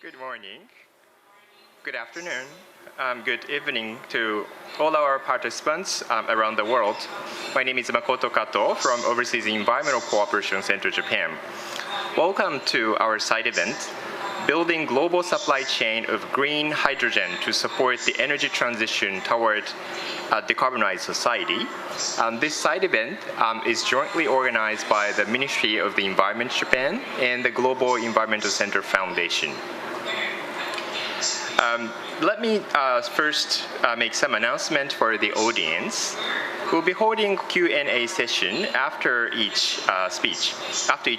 Good morning, good afternoon, good evening to all our participants around the world. My name is Makoto Kato from Overseas Environmental Cooperation Center, Japan. Welcome to our side event, Building Global Supply Chain of Green Hydrogen to Support the Energy Transition Toward a Decarbonized Society. This side event is jointly organized by the Ministry of the Environment Japan and the Global Environmental Center Foundation. Let me first make some announcement for the audience. We'll be holding Q&A session after each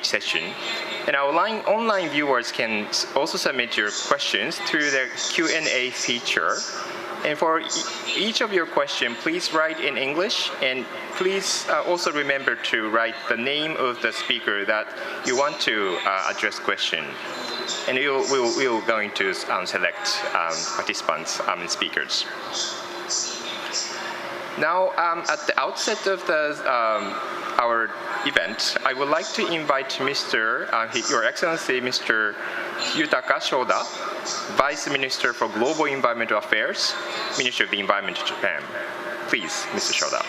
session. And our online viewers can also submit your questions through the Q&A feature. And for each of your questions, please write in English, and please also remember to write the name of the speaker that you want to address question. And we're going to select participants and speakers. Now, at the outset of our event, I would like to invite Your Excellency, Mr. Yutaka Shoda, Vice Minister for Global Environmental Affairs, Ministry of the Environment of Japan. Please, Mr. Shoda.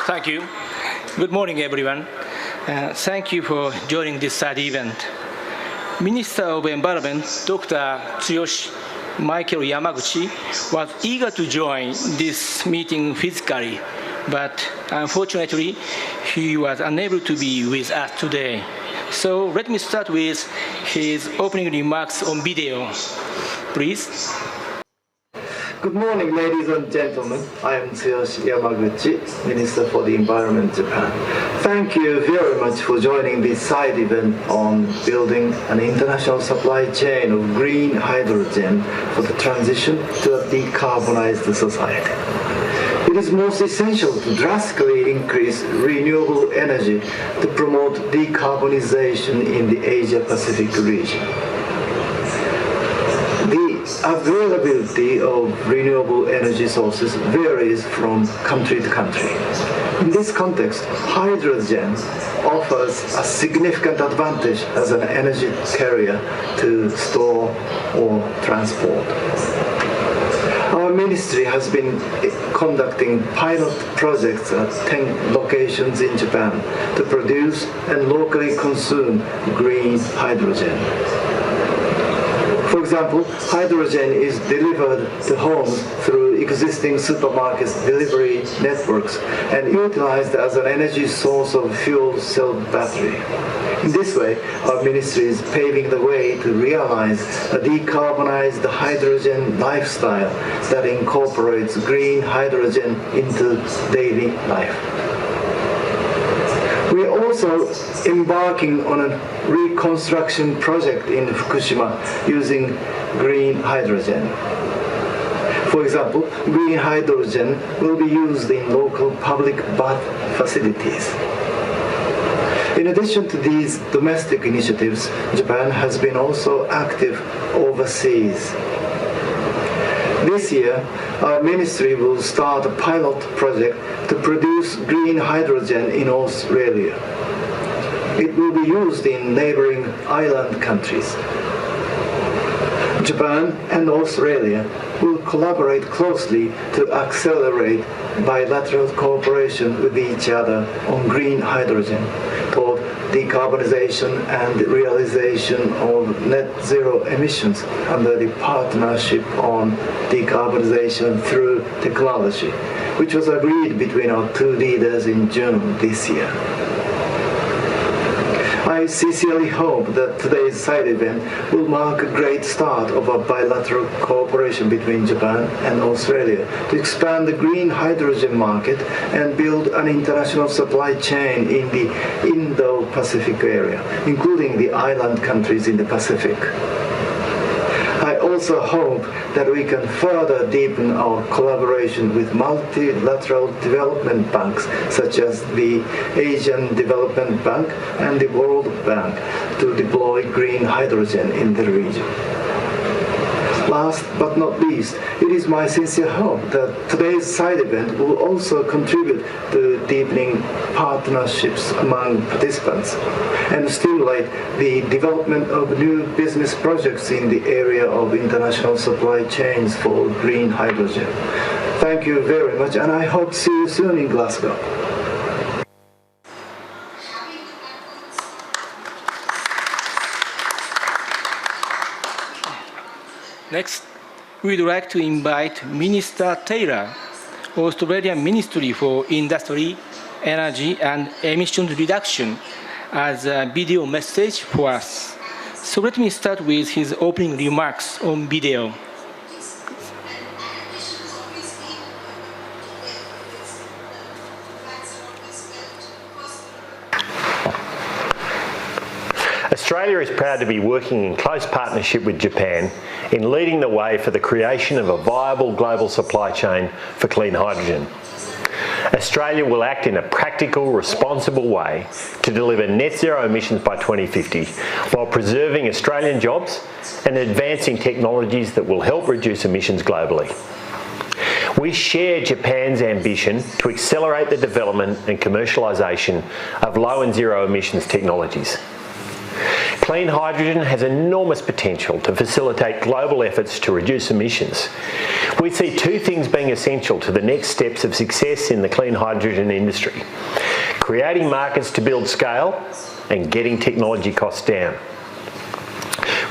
Thank you. Good morning, everyone. Thank you for joining this side event. Minister of Environment, Dr. Tsuyoshi Michael Yamaguchi, was eager to join this meeting physically, but unfortunately, he was unable to be with us today. So let me start with his opening remarks on video. Please. Good morning, ladies and gentlemen. I am Tsuyoshi Yamaguchi, Minister for the Environment Japan. Thank you very much for joining this side event on building an international supply chain of green hydrogen for the transition to a decarbonized society. It is most essential to drastically increase renewable energy to promote decarbonization in the Asia-Pacific region. Availability of renewable energy sources varies from country to country. In this context, hydrogen offers a significant advantage as an energy carrier to store or transport. Our ministry has been conducting pilot projects at 10 locations in Japan to produce and locally consume green hydrogen. For example, hydrogen is delivered to homes through existing supermarkets' delivery networks and utilized as an energy source of fuel cell battery. In this way, our ministry is paving the way to realize a decarbonized hydrogen lifestyle that incorporates green hydrogen into daily life. We are also embarking on a reconstruction project in Fukushima using green hydrogen. For example, green hydrogen will be used in local public bath facilities. In addition to these domestic initiatives, Japan has been also active overseas. This year, our ministry will start a pilot project to produce green hydrogen in Australia. It will be used in neighboring island countries. Japan and Australia will collaborate closely to accelerate bilateral cooperation with each other on green hydrogen toward decarbonization and realization of net zero emissions under the Partnership on Decarbonization Through Technology, which was agreed between our two leaders in June this year. I sincerely hope that today's side event will mark a great start of a bilateral cooperation between Japan and Australia to expand the green hydrogen market and build an international supply chain in the Indo-Pacific area, including the island countries in the Pacific. I also hope that we can further deepen our collaboration with multilateral development banks such as the Asian Development Bank and the World Bank to deploy green hydrogen in the region. Last but not least, it is my sincere hope that today's side event will also contribute to deepening partnerships among participants and stimulate the development of new business projects in the area of international supply chains for green hydrogen. Thank you very much, and I hope to see you soon in Glasgow. Next, we'd like to invite Minister Taylor, Australian Ministry for Industry, Energy and Emissions Reduction, as a video message for us. So let me start with his opening remarks on video. Australia is proud to be working in close partnership with Japan in leading the way for the creation of a viable global supply chain for clean hydrogen. Australia will act in a practical, responsible way to deliver net zero emissions by 2050 while preserving Australian jobs and advancing technologies that will help reduce emissions globally. We share Japan's ambition to accelerate the development and commercialisation of low and zero emissions technologies. Clean hydrogen has enormous potential to facilitate global efforts to reduce emissions. We see two things being essential to the next steps of success in the clean hydrogen industry: creating markets to build scale and getting technology costs down.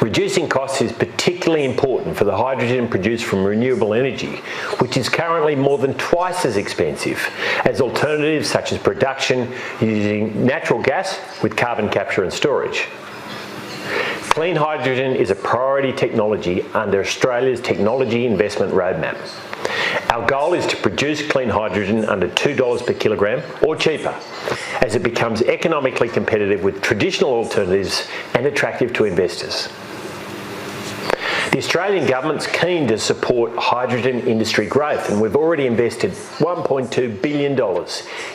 Reducing costs is particularly important for the hydrogen produced from renewable energy, which is currently more than twice as expensive as alternatives such as production using natural gas with carbon capture and storage. Clean hydrogen is a priority technology under Australia's technology investment roadmap. Our goal is to produce clean hydrogen under $2 per kilogram or cheaper as it becomes economically competitive with traditional alternatives and attractive to investors. The Australian government's keen to support hydrogen industry growth, and we've already invested $1.2 billion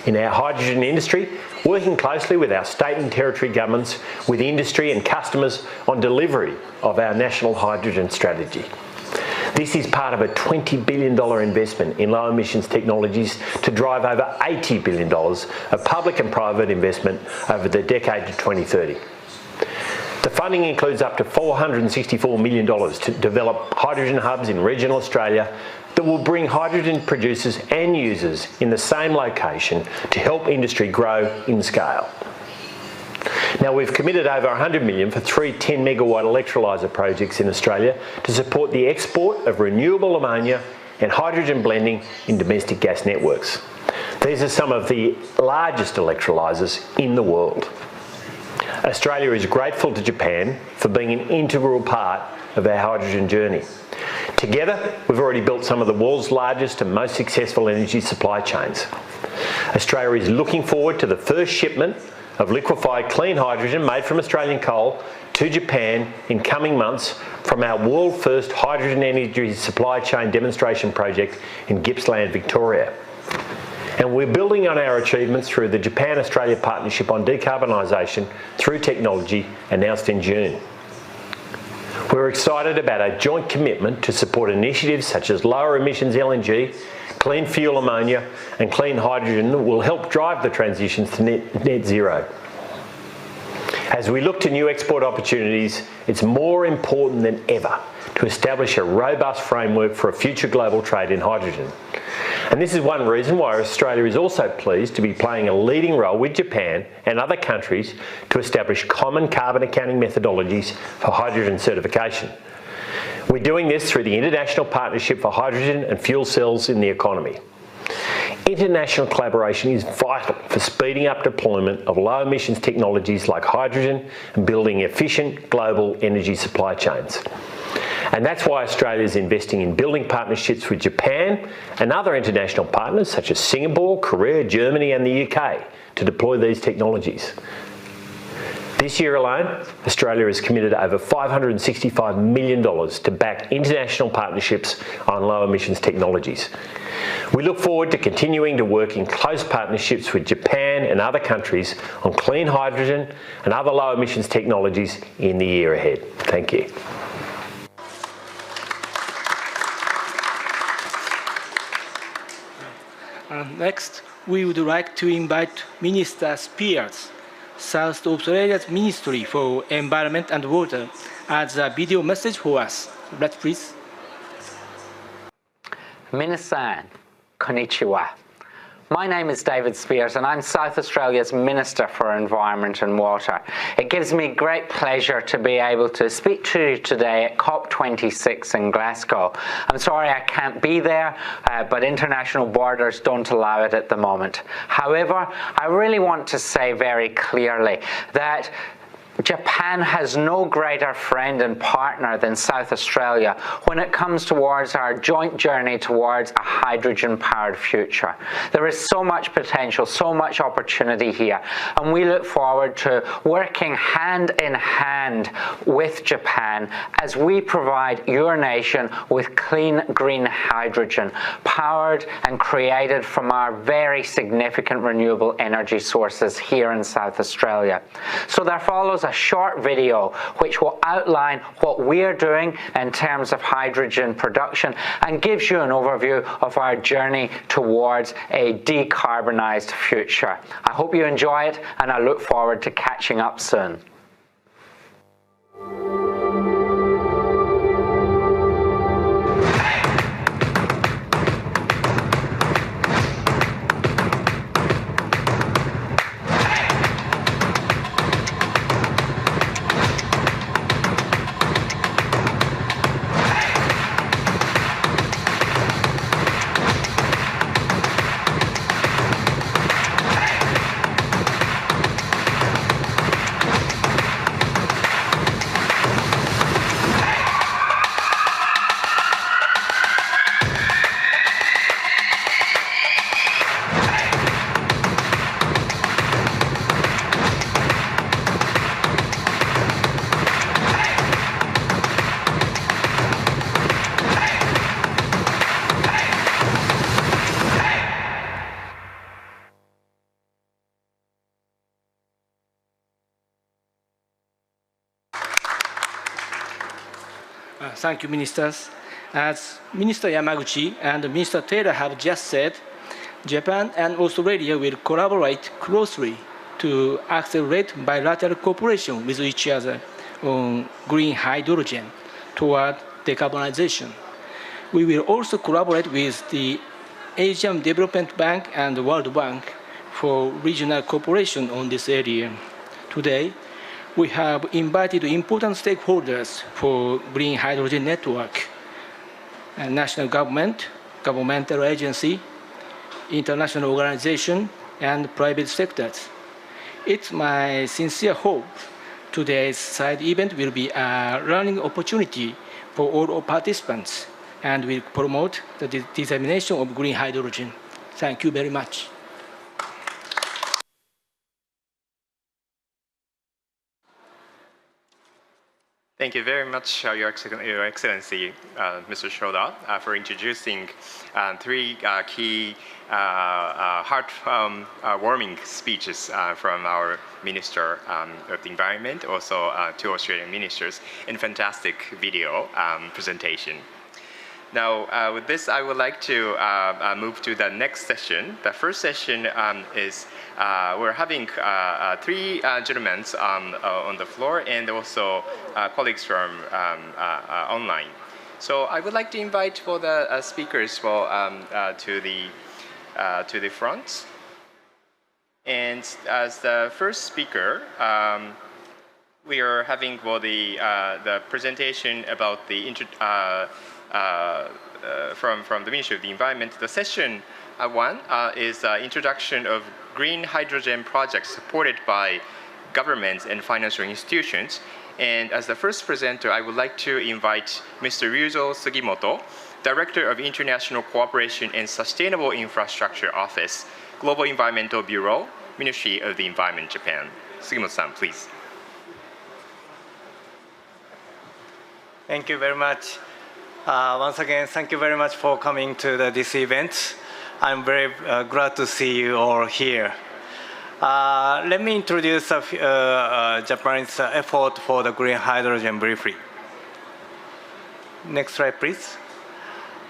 in our hydrogen industry, working closely with our state and territory governments, with industry and customers on delivery of our national hydrogen strategy. This is part of a $20 billion investment in low emissions technologies to drive over $80 billion of public and private investment over the decade to 2030. The funding includes up to $464 million to develop hydrogen hubs in regional Australia that will bring hydrogen producers and users in the same location to help industry grow in scale. Now, we've committed over $100 million for 3 10-megawatt electrolyser projects in Australia to support the export of renewable ammonia and hydrogen blending in domestic gas networks. These are some of the largest electrolysers in the world. Australia is grateful to Japan for being an integral part of our hydrogen journey. Together, we've already built some of the world's largest and most successful energy supply chains. Australia is looking forward to the first shipment of liquefied clean hydrogen made from Australian coal to Japan in coming months from our world-first hydrogen energy supply chain demonstration project in Gippsland, Victoria. And we're building on our achievements through the Japan-Australia Partnership on Decarbonisation through Technology announced in June. We're excited about our joint commitment to support initiatives such as lower emissions LNG, clean fuel ammonia and clean hydrogen that will help drive the transitions to net zero. As we look to new export opportunities, it's more important than ever to establish a robust framework for a future global trade in hydrogen. And this is one reason why Australia is also pleased to be playing a leading role with Japan and other countries to establish common carbon accounting methodologies for hydrogen certification. We're doing this through the International Partnership for Hydrogen and Fuel Cells in the Economy. International collaboration is vital for speeding up deployment of low emissions technologies like hydrogen and building efficient global energy supply chains. And that's why Australia is investing in building partnerships with Japan and other international partners such as Singapore, Korea, Germany and the UK to deploy these technologies. This year alone, Australia has committed over $565 million to back international partnerships on low emissions technologies. We look forward to continuing to work in close partnerships with Japan and other countries on clean hydrogen and other low emissions technologies in the year ahead. Thank you. Next, we would like to invite Minister Spears, South Australia's Ministry for Environment and Water, as a video message for us. Let's please. Minasan, konnichiwa. My name is David Spears and I'm South Australia's Minister for Environment and Water. It gives me great pleasure to be able to speak to you today at COP26 in Glasgow. I'm sorry I can't be there, but international borders don't allow it at the moment. However, I really want to say very clearly that Japan has no greater friend and partner than South Australia when it comes towards our joint journey towards a hydrogen-powered future. There is so much potential, so much opportunity here, and we look forward to working hand in hand with Japan as we provide your nation with clean green hydrogen, powered and created from our very significant renewable energy sources here in South Australia. So there follows a short video which will outline what we are doing in terms of hydrogen production and gives you an overview of our journey towards a decarbonised future. I hope you enjoy it and I look forward to catching up soon. Thank you, Ministers. As Minister Yamaguchi and Minister Taylor have just said, Japan and Australia will collaborate closely to accelerate bilateral cooperation with each other on green hydrogen toward decarbonization. We will also collaborate with the Asian Development Bank and the World Bank for regional cooperation on this area. Today, we have invited important stakeholders for Green Hydrogen Network, national government, governmental agency, international organization, and private sectors. It's my sincere hope today's side event will be a learning opportunity for all participants and will promote the dissemination of green hydrogen. Thank you very much. Thank you very much, Your Excellency, Mr. Shoda, for introducing three key heart-warming speeches from our Minister of the Environment, also two Australian ministers, and fantastic video presentation. Now, with this, I would like to move to the next session. The first session is we're having three gentlemen on the floor and also colleagues from online. So I would like to invite for the speakers to the front. And as the first speaker, we are having the presentation about the from the Ministry of the Environment. The session one is introduction of green hydrogen projects supported by governments and financial institutions. And as the first presenter, I would like to invite Mr. Ryuzo Sugimoto, Director of International Cooperation and Sustainable Infrastructure Office, Global Environmental Bureau, Ministry of the Environment, Japan. Sugimoto-san, please. Thank you very much. Once again, thank you very much for coming to this event. I'm very glad to see you all here. Let me introduce Japan's effort for the green hydrogen briefly. Next slide, please.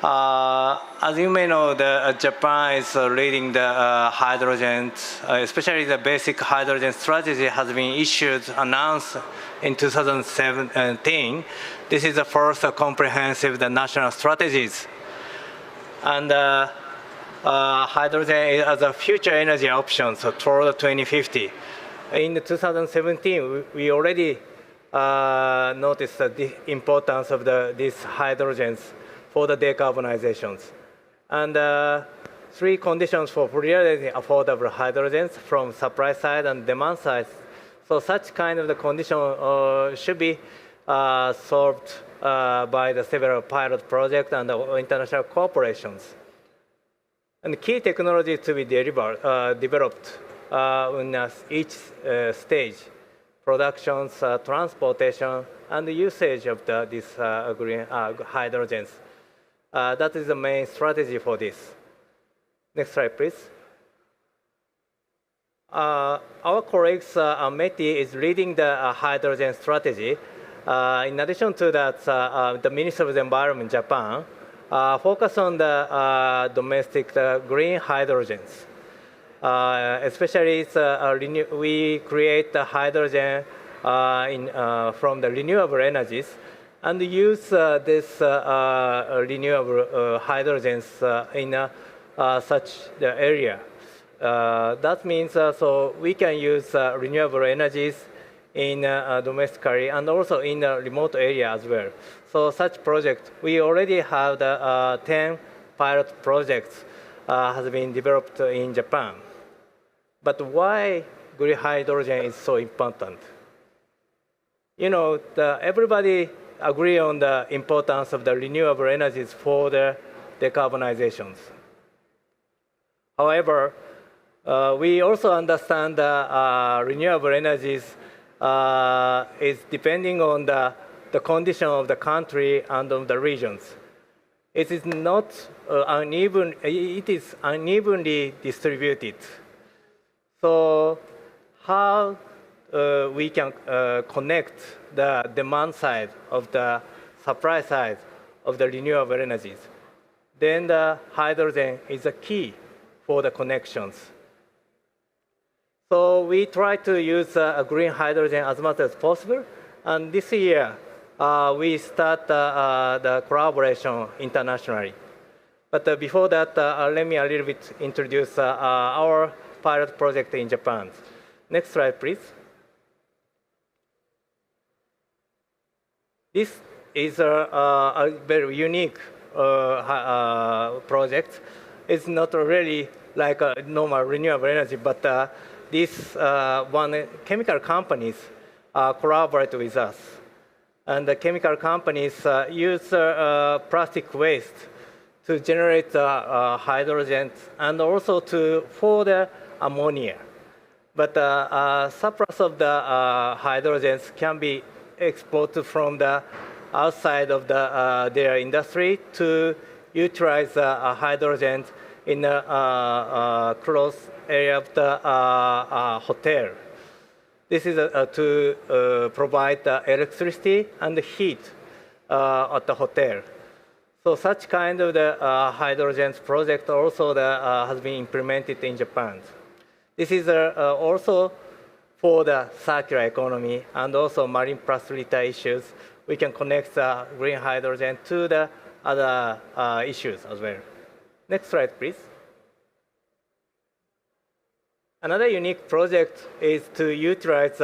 As you may know, Japan is leading the hydrogen, especially the basic hydrogen strategy has been announced in 2017. This is the first comprehensive national strategies. And hydrogen as a future energy option toward 2050. In 2017, we already noticed the importance of these hydrogens for the decarbonizations. And 3 conditions for realizing affordable hydrogens from supply side and demand side. So such kind of the condition should be solved by the several pilot projects and international corporations. And key technologies to be developed in each stage: productions, transportation, and the usage of these green hydrogens. That is the main strategy for this. Next slide, please. Our colleagues, METI, is leading the hydrogen strategy. In addition to that, the Ministry of the Environment, Japan, focus on the domestic green hydrogens. Especially, we create the hydrogen from the renewable energies and use this renewable hydrogens in such the area. That means so we can use renewable energies in domestically and also in a remote area as well. So such project, we already have the 10 pilot projects has been developed in Japan. But why green hydrogen is so important? You know, everybody agree on the importance of the renewable energies for the decarbonizations. However, we also understand that renewable energies is depending on the condition of the country and of the regions. It is not uneven. It is unevenly distributed. So, how we can connect the demand side of the supply side of the renewable energies? Then the hydrogen is a key for the connections. So we try to use green hydrogen as much as possible. And this year, we start the collaboration internationally. But before that, let me a little bit introduce our pilot project in Japan. Next slide, please. This is a very unique project. It's not really like a normal renewable energy, but these chemical companies collaborate with us. And the chemical companies use plastic waste to generate hydrogen and also for the ammonia. But surplus of the hydrogens can be exported from the outside of their industry to utilize hydrogen in a close area of the hotel. This is to provide electricity and heat at the hotel. So such kind of the hydrogen project also has been implemented in Japan. This is also for the circular economy and also marine plus litter issues. We can connect the green hydrogen to the other issues as well. Next slide, please. Another unique project is to utilize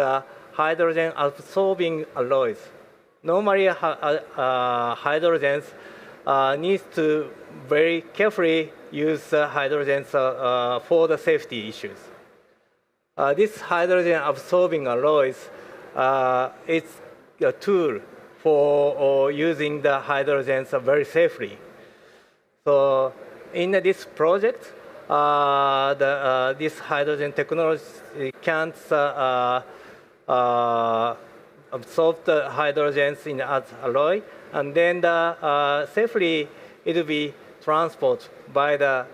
hydrogen absorbing alloys. Normally, hydrogens needs to very carefully use hydrogens for the safety issues. This hydrogen absorbing alloys is a tool for using the hydrogens very safely. So in this project, this hydrogen technology can absorb the hydrogens in as alloy, and then safely it will be transported by the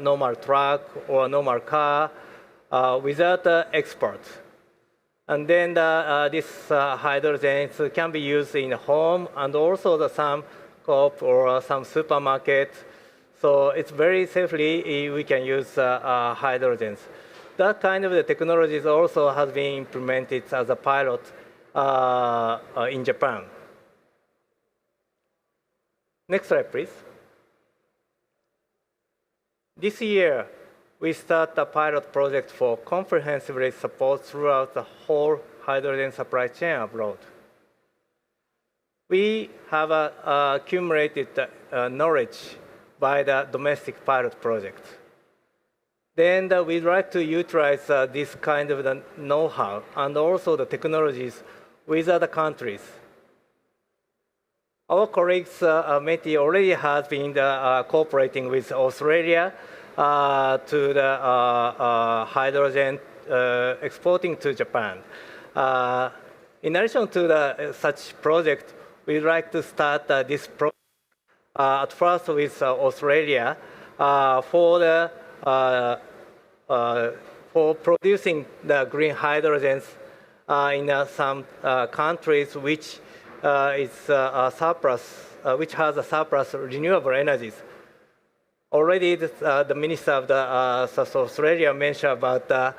normal truck or normal car without export. And then this hydrogen can be used in home and also some Coop or some supermarket. So it's very safely we can use hydrogens. That kind of the technologies also has been implemented as a pilot in Japan. Next slide, please. This year, we start a pilot project for comprehensively support throughout the whole hydrogen supply chain abroad. We have accumulated knowledge by the domestic pilot project. Then we'd like to utilize this kind of the know-how and also the technologies with other countries. Our colleagues, METI, already has been cooperating with Australia to the hydrogen exporting to Japan. In addition to such project, we'd like to start this project at first with Australia for producing the green hydrogens in some countries which is a surplus, which has a surplus renewable energies. Already, the Minister of the South Australia mentioned about that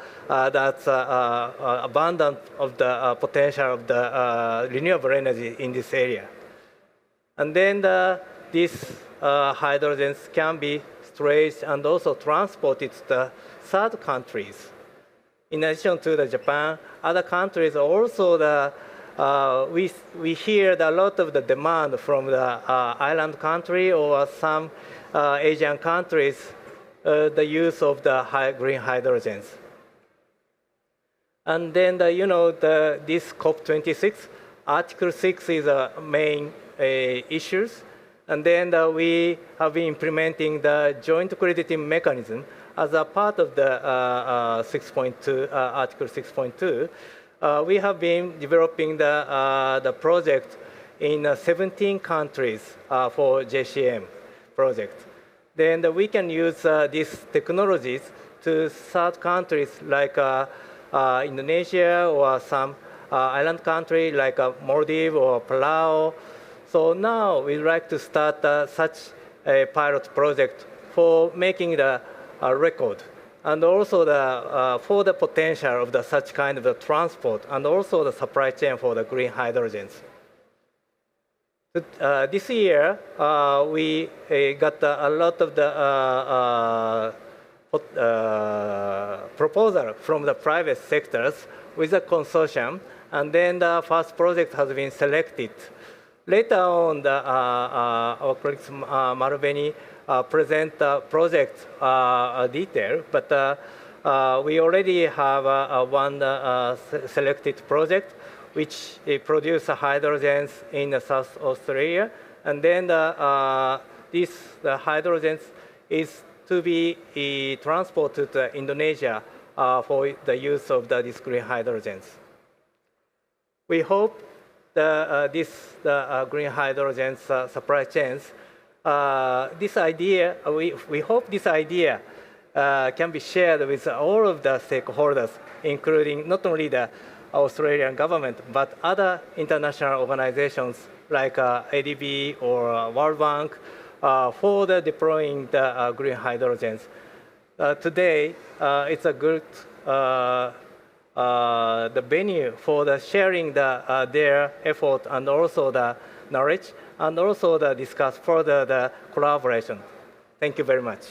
abundance of the potential of the renewable energy in this area. And then these hydrogens can be stored and also transported to the third countries. In addition to the Japan, other countries also we hear a lot of the demand from the island country or some Asian countries, the use of the green hydrogens. And then, this COP26, Article 6 is the main issues. And then we have been implementing the joint crediting mechanism as a part of the 6.2, Article 6.2. We have been developing the project in 17 countries for JCM project. Then we can use these technologies to third countries like Indonesia or some island country like Maldives or Palau. So now we'd like to start such a pilot project for making the record and also for the potential of such kind of transport and also the supply chain for the green hydrogens. This year, we got a lot of the proposal from the private sectors with a consortium, and then the first project has been selected. Later on, our colleague Marubeni present the project detail, but we already have one selected project which produce hydrogens in South Australia, and then the hydrogens is to be transported to Indonesia for the use of these green hydrogens. We hope the green hydrogens supply chains. This idea, we hope this idea can be shared with all of the stakeholders, including not only the Australian government, but other international organizations like ADB or World Bank for deploying the green hydrogens. Today, it's a good the venue for the sharing their effort and also the knowledge, and also discuss further the collaboration. Thank you very much.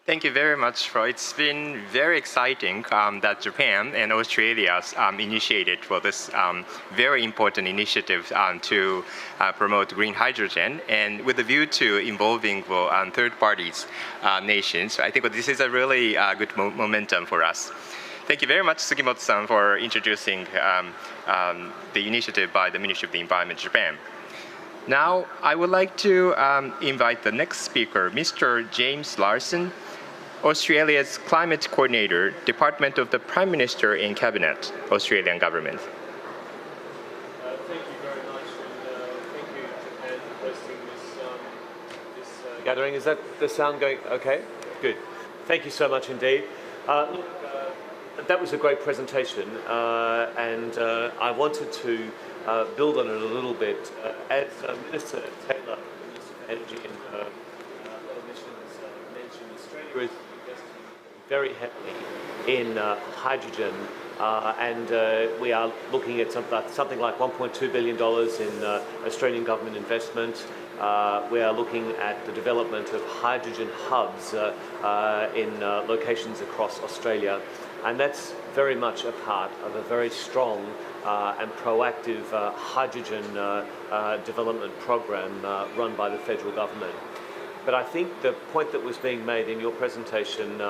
Thank you very much, Fro. It's been very exciting that Japan and Australia initiated for this very important initiative to promote green hydrogen, and with a view to involving third parties, nations. I think this is a really good momentum for us. Thank you very much, Sugimoto-san, for introducing the initiative by the Ministry of the Environment, Japan. Now, I would like to invite the next speaker, Mr. James Larson, Australia's Climate Coordinator, Department of the Prime Minister and Cabinet, Australian Government. Thank you very much, and thank you, Japan, for hosting this gathering. Is that the sound going okay? Good. Thank you so much indeed. Look, that was a great presentation, and I wanted to build on it a little bit. As Minister Taylor, Minister of Energy and Emissions mentioned, Australia is investing very heavily in hydrogen, and we are looking at something like $1.2 billion in Australian government investment. We are looking at the development of hydrogen hubs in locations across Australia, and that's very much a part of a very strong and proactive hydrogen development program run by the federal government. But I think the point that was being made in your presentation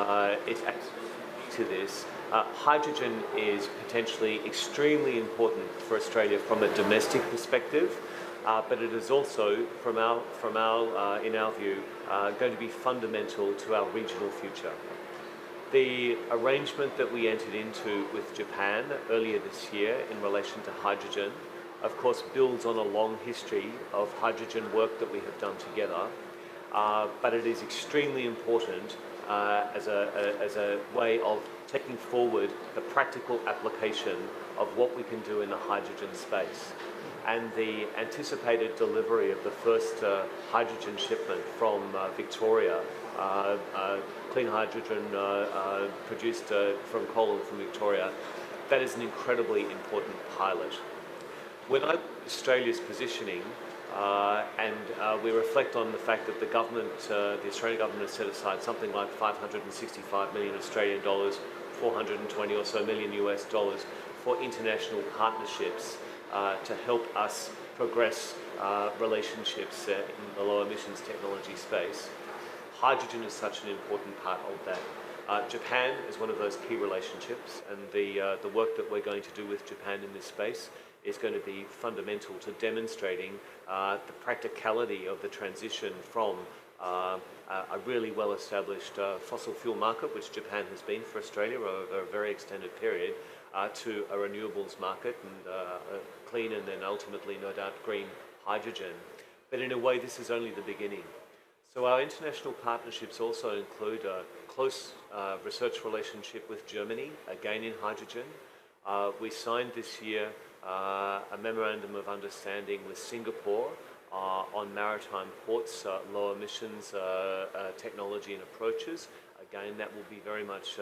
is absolutely key to this. Hydrogen is potentially extremely important for Australia from a domestic perspective, but it is also, in our view, going to be fundamental to our regional future. The arrangement that we entered into with Japan earlier this year in relation to hydrogen, of course, builds on a long history of hydrogen work that we have done together, but it is extremely important as a way of taking forward the practical application of what we can do in the hydrogen space. And the anticipated delivery of the first hydrogen shipment from Victoria, clean hydrogen produced from coal and from Victoria, that is an incredibly important pilot. When I look at Australia's positioning, and we reflect on the fact that the government, the Australian government has set aside something like 565 million Australian dollars, 420 or so million US dollars for international partnerships to help us progress relationships in the low emissions technology space. Hydrogen is such an important part of that. Japan is one of those key relationships, and the work that we're going to do with Japan in this space is going to be fundamental to demonstrating the practicality of the transition from a really well-established fossil fuel market, which Japan has been for Australia over a very extended period, to a renewables market and clean and then ultimately, no doubt, green hydrogen. But in a way, this is only the beginning. So our international partnerships also include a close research relationship with Germany, again in hydrogen. We signed this year a memorandum of understanding with Singapore on maritime ports, low emissions technology and approaches. Again, that will be very much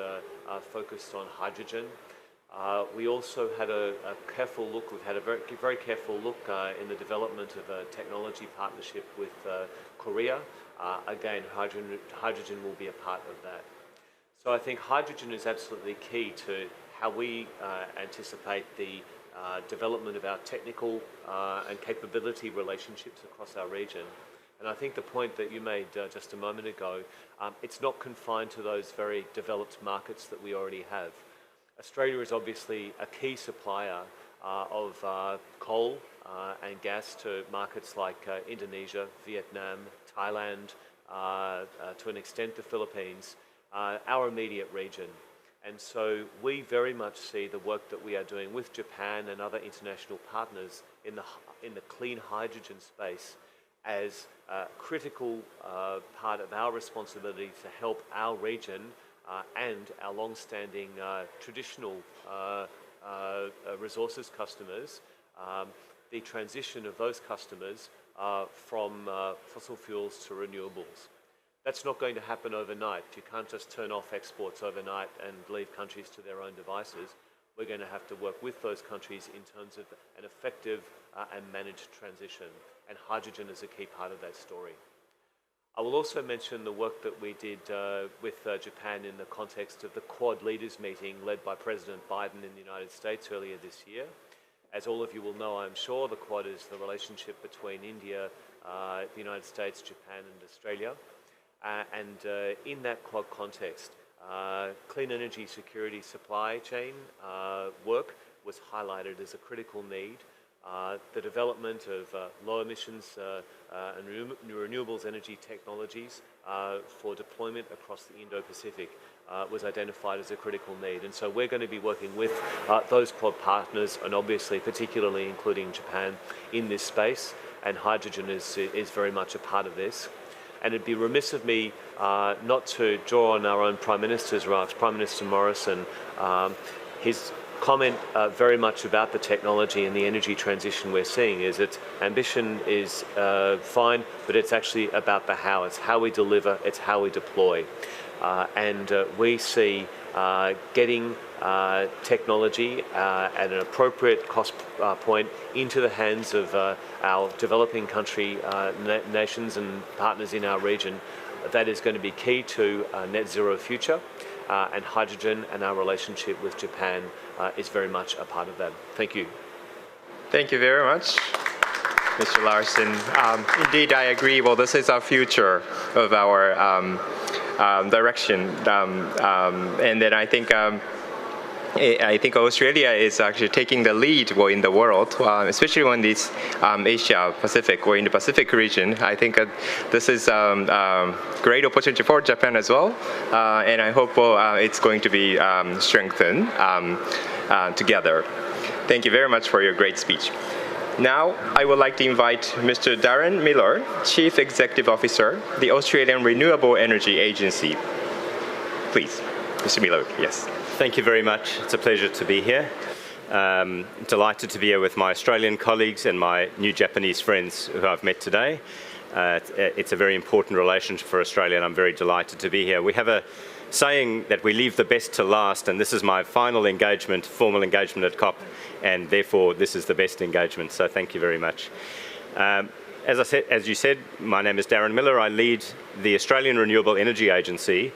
focused on hydrogen. We also had a careful look, we've had a very careful look in the development of a technology partnership with Korea. Again, hydrogen will be a part of that. So I think hydrogen is absolutely key to how we anticipate the development of our technical and capability relationships across our region. And I think the point that you made just a moment ago, it's not confined to those very developed markets that we already have. Australia is obviously a key supplier of coal and gas to markets like Indonesia, Vietnam, Thailand, to an extent the Philippines, our immediate region. And so we very much see the work that we are doing with Japan and other international partners in the clean hydrogen space as a critical part of our responsibility to help our region and our long-standing traditional resources customers, the transition of those customers from fossil fuels to renewables. That's not going to happen overnight. You can't just turn off exports overnight and leave countries to their own devices. We're going to have to work with those countries in terms of an effective and managed transition, and hydrogen is a key part of that story. I will also mention the work that we did with Japan in the context of the Quad leaders meeting led by President Biden in the United States earlier this year. As all of you will know, I'm sure, the Quad is the relationship between India, the United States, Japan and Australia. And in that Quad context, clean energy security supply chain work was highlighted as a critical need. The development of low emissions and renewables energy technologies for deployment across the Indo-Pacific was identified as a critical need. And so we're going to be working with those Quad partners, and obviously particularly including Japan in this space, and hydrogen is very much a part of this. and it'd be remiss of me not to draw on our own Prime Minister's remarks. Prime Minister Morrison, his comment very much about the technology and the energy transition we're seeing is that ambition is fine, but it's actually about the how. It's how we deliver, it's how we deploy. And we see getting technology at an appropriate cost point into the hands of our developing country nations and partners in our region. That is going to be key to a net zero future, and hydrogen and our relationship with Japan is very much a part of that. Thank you. Thank you very much, Mr. Larson. Indeed, I agree. Well, this is our future of our direction, and then I think Australia is actually taking the lead in the world, especially when this Asia Pacific or in the Pacific region. I think this is a great opportunity for Japan as well, and I hope it's going to be strengthened together. Thank you very much for your great speech. Now, I would like to invite Mr. Darren Miller, Chief Executive Officer, the Australian Renewable Energy Agency. Please, Mr. Miller, yes. Thank you very much. It's a pleasure to be here. Delighted to be here with my Australian colleagues and my new Japanese friends who I've met today. It's a very important relationship for Australia, and I'm very delighted to be here. We have a saying that we leave the best to last, and this is my final engagement, formal engagement at COP, and therefore this is the best engagement, so thank you very much. As you said, my name is Darren Miller. I lead the Australian Renewable Energy Agency,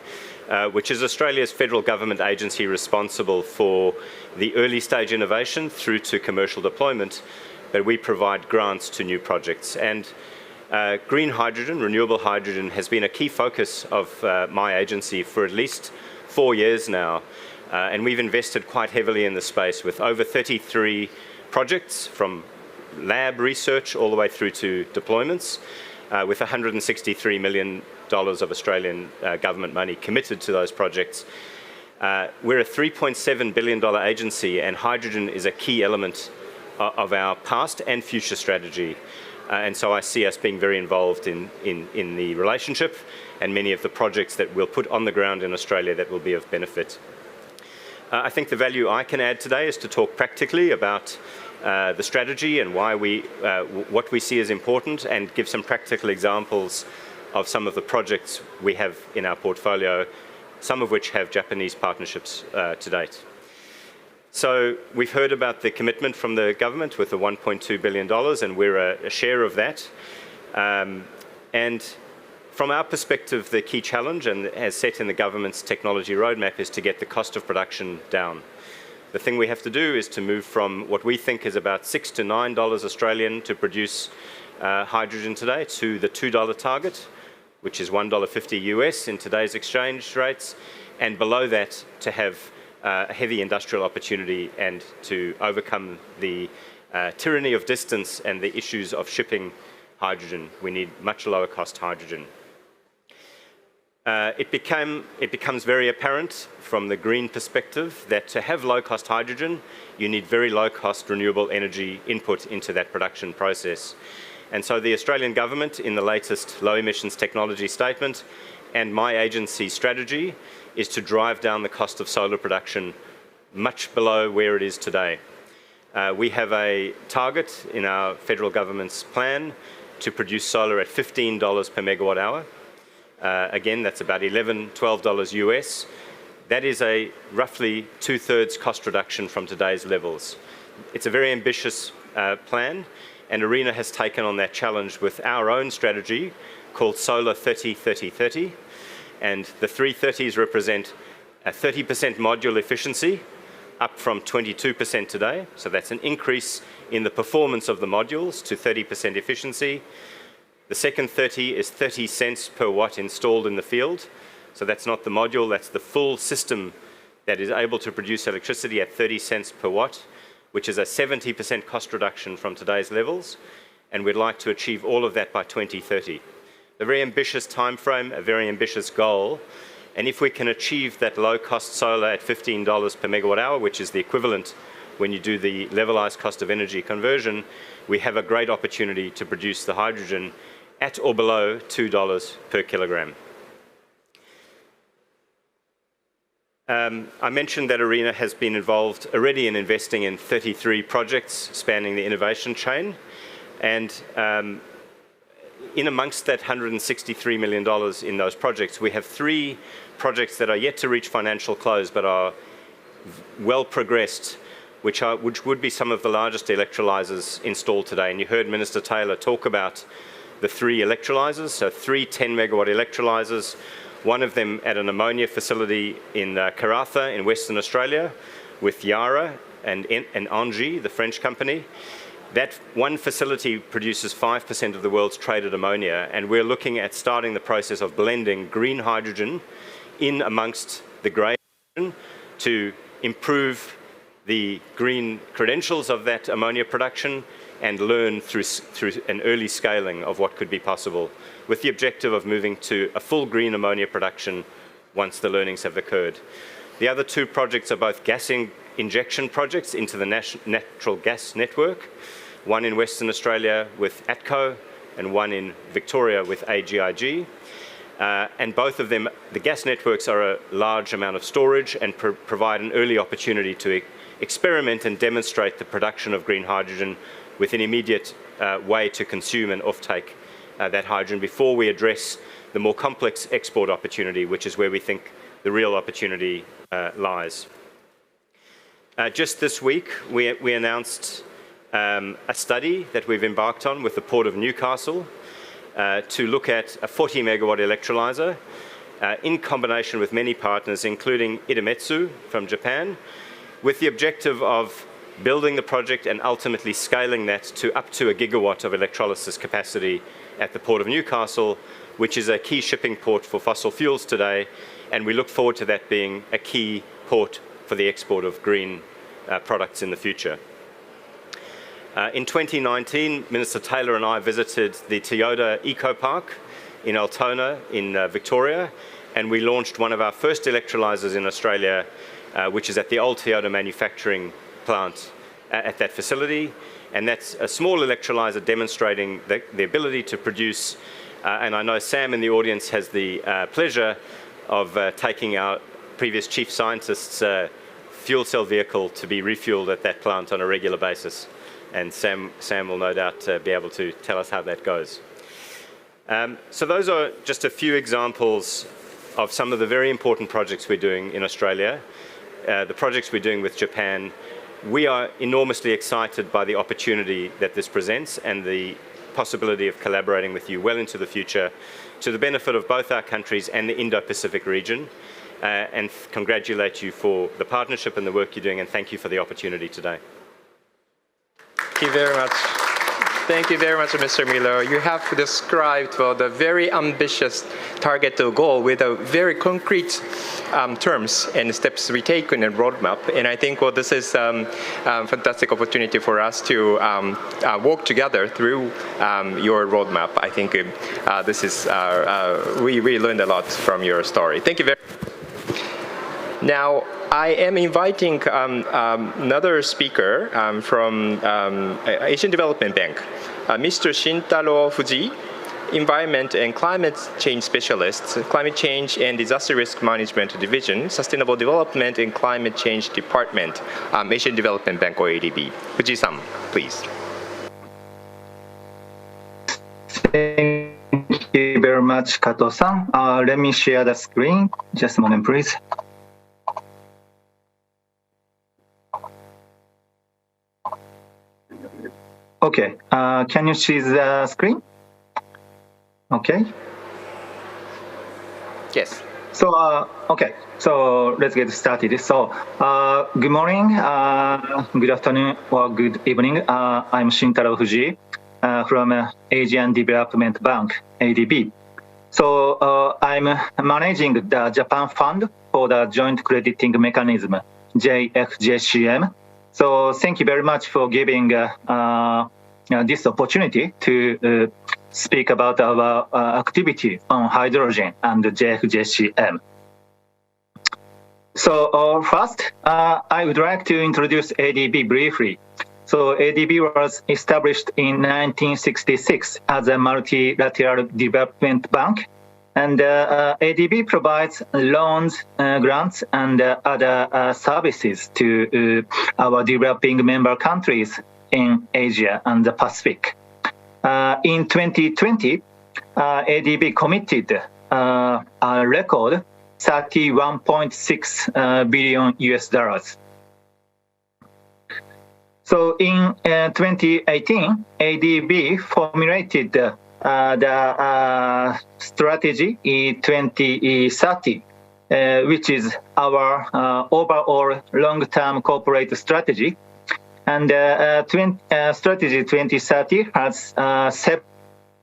which is Australia's federal government agency responsible for the early stage innovation through to commercial deployment, but we provide grants to new projects. And green hydrogen, renewable hydrogen, has been a key focus of my agency for at least 4 years now, and we've invested quite heavily in the space with over 33 projects from lab research all the way through to deployments, with $163 million of Australian government money committed to those projects. We're a $3.7 billion agency, and hydrogen is a key element of our past and future strategy. And so I see us being very involved in the relationship and many of the projects that we'll put on the ground in Australia that will be of benefit. I think the value I can add today is to talk practically about the strategy and why what we see as important, and give some practical examples of some of the projects we have in our portfolio, some of which have Japanese partnerships to date. So we've heard about the commitment from the government with the $1.2 billion, and we're a share of that. And from our perspective, the key challenge, and as set in the government's technology roadmap, is to get the cost of production down. The thing we have to do is to move from what we think is about $6 to $9 Australian to produce hydrogen today to the $2 target, which is $1.50 US in today's exchange rates, and below that to have a heavy industrial opportunity and to overcome the tyranny of distance and the issues of shipping hydrogen. We need much lower cost hydrogen. It becomes very apparent from the green perspective that to have low-cost hydrogen, you need very low-cost renewable energy input into that production process. And so the Australian government, in the latest low emissions technology statement, and my agency's strategy, is to drive down the cost of solar production much below where it is today. We have a target in our federal government's plan to produce solar at $15 per megawatt hour. Again, that's about $11, $12 US. That is a roughly 2/3 cost reduction from today's levels. It's a very ambitious plan, and ARENA has taken on that challenge with our own strategy called Solar 30-30-30. And the 330s represent a 30% module efficiency, up from 22% today. So that's an increase in the performance of the modules to 30% efficiency. The second 30 is 30 cents per watt installed in the field. So that's not the module, that's the full system that is able to produce electricity at 30 cents per watt, which is a 70% cost reduction from today's levels. And we'd like to achieve all of that by 2030. A very ambitious time frame, a very ambitious goal. And if we can achieve that low-cost solar at $15 per megawatt hour, which is the equivalent when you do the levelized cost of energy conversion, we have a great opportunity to produce the hydrogen at or below $2 per kilogram. I mentioned that ARENA has been involved already in investing in 33 projects spanning the innovation chain, and in amongst that $163 million in those projects, we have 3 projects that are yet to reach financial close but are well progressed, which would be some of the largest electrolyzers installed today. And you heard Minister Taylor talk about the 3 electrolyzers, so 3 10-megawatt electrolyzers, one of them at an ammonia facility in Karratha in Western Australia with Yara and Engie, the French company. That one facility produces 5% of the world's traded ammonia, and we're looking at starting the process of blending green hydrogen in amongst the grey hydrogen to improve the green credentials of that ammonia production and learn through an early scaling of what could be possible, with the objective of moving to a full green ammonia production once the learnings have occurred. The other 2 projects are both gas injection projects into the natural gas network, one in Western Australia with ATCO and one in Victoria with AGIG. And both of them, the gas networks are a large amount of storage and provide an early opportunity to experiment and demonstrate the production of green hydrogen with an immediate way to consume and offtake that hydrogen before we address the more complex export opportunity, which is where we think the real opportunity lies. Just this week, we announced a study that we've embarked on with the Port of Newcastle to look at a 40-megawatt electrolyzer in combination with many partners, including Idemitsu from Japan, with the objective of building the project and ultimately scaling that to up to 1 gigawatt of electrolysis capacity at the Port of Newcastle, which is a key shipping port for fossil fuels today, and we look forward to that being a key port for the export of green products in the future. In 2019, Minister Taylor and I visited the Toyota Eco Park in Altona in Victoria, and we launched one of our first electrolyzers in Australia, which is at the old Toyota manufacturing plant at that facility. And that's a small electrolyzer demonstrating the ability to produce, and I know Sam in the audience has the pleasure of taking our previous chief scientist's fuel cell vehicle to be refueled at that plant on a regular basis. And Sam will no doubt be able to tell us how that goes. So those are just a few examples of some of the very important projects we're doing in Australia, the projects we're doing with Japan. We are enormously excited by the opportunity that this presents and the possibility of collaborating with you well into the future to the benefit of both our countries and the Indo-Pacific region, and congratulate you for the partnership and the work you're doing, and thank you for the opportunity today. Thank you very much. Thank you very much, Mr. Miller. You have described the very ambitious target or goal with a very concrete terms and steps we take in a roadmap. And I think this is a fantastic opportunity for us to work together through your roadmap. I think this is we really learned a lot from your story. Thank you very much. Now, I am inviting another speaker from Asian Development Bank, Mr. Shintaro Fuji, Environment and Climate Change Specialist, Climate Change and Disaster Risk Management Division, Sustainable Development and Climate Change Department, Asian Development Bank or ADB. Fuji-san, please. Thank you very much, Kato-san. Let me share the screen. Just a moment, please. Okay, can you see the screen? Okay. Yes. So, okay, so let's get started. So, good morning, good afternoon, or good evening. I'm Shintaro Fuji from Asian Development Bank, ADB. So, I'm managing the Japan Fund for the Joint Crediting Mechanism, JFJCM. So thank you very much for giving this opportunity to speak about our activity on hydrogen and JFJCM. So first, I would like to introduce ADB briefly. So ADB was established in 1966 as a multilateral development bank. And ADB provides loans, grants, and other services to our developing member countries in Asia and the Pacific. In 2020, ADB committed a record $31.6 billion US. So in 2018, ADB formulated the strategy 2030, which is our overall long-term corporate strategy. And strategy 2030 has several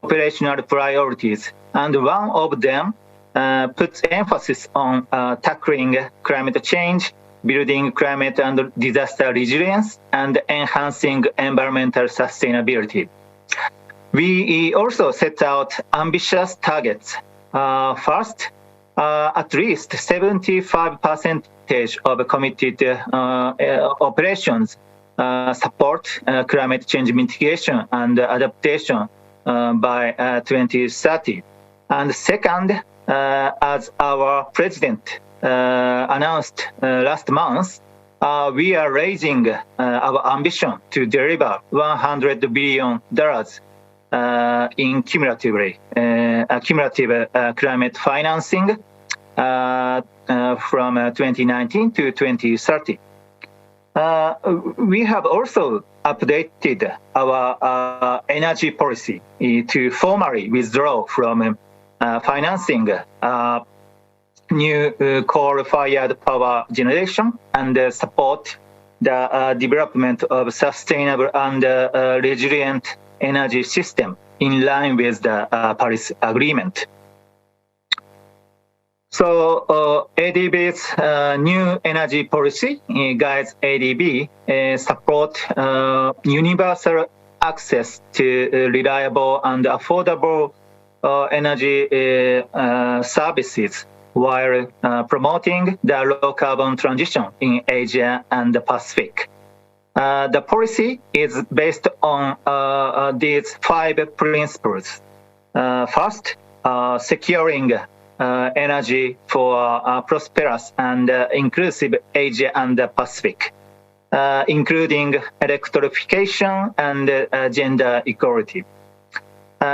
operational priorities, and one of them puts emphasis on tackling climate change, building climate and disaster resilience, and enhancing environmental sustainability. We also set out ambitious targets. First, at least 75% of committed operations support climate change mitigation and adaptation by 2030. And second, as our president announced last month, we are raising our ambition to deliver $100 billion in cumulative climate financing from 2019 to 2030. We have also updated our energy policy to formally withdraw from financing new coal-fired power generation and support the development of sustainable and resilient energy system in line with the Paris Agreement. So ADB's new energy policy guides ADB support universal access to reliable and affordable energy services while promoting the low-carbon transition in Asia and the Pacific. The policy is based on these 5 principles. First, securing energy for prosperous and inclusive Asia and the Pacific, including electrification and gender equality.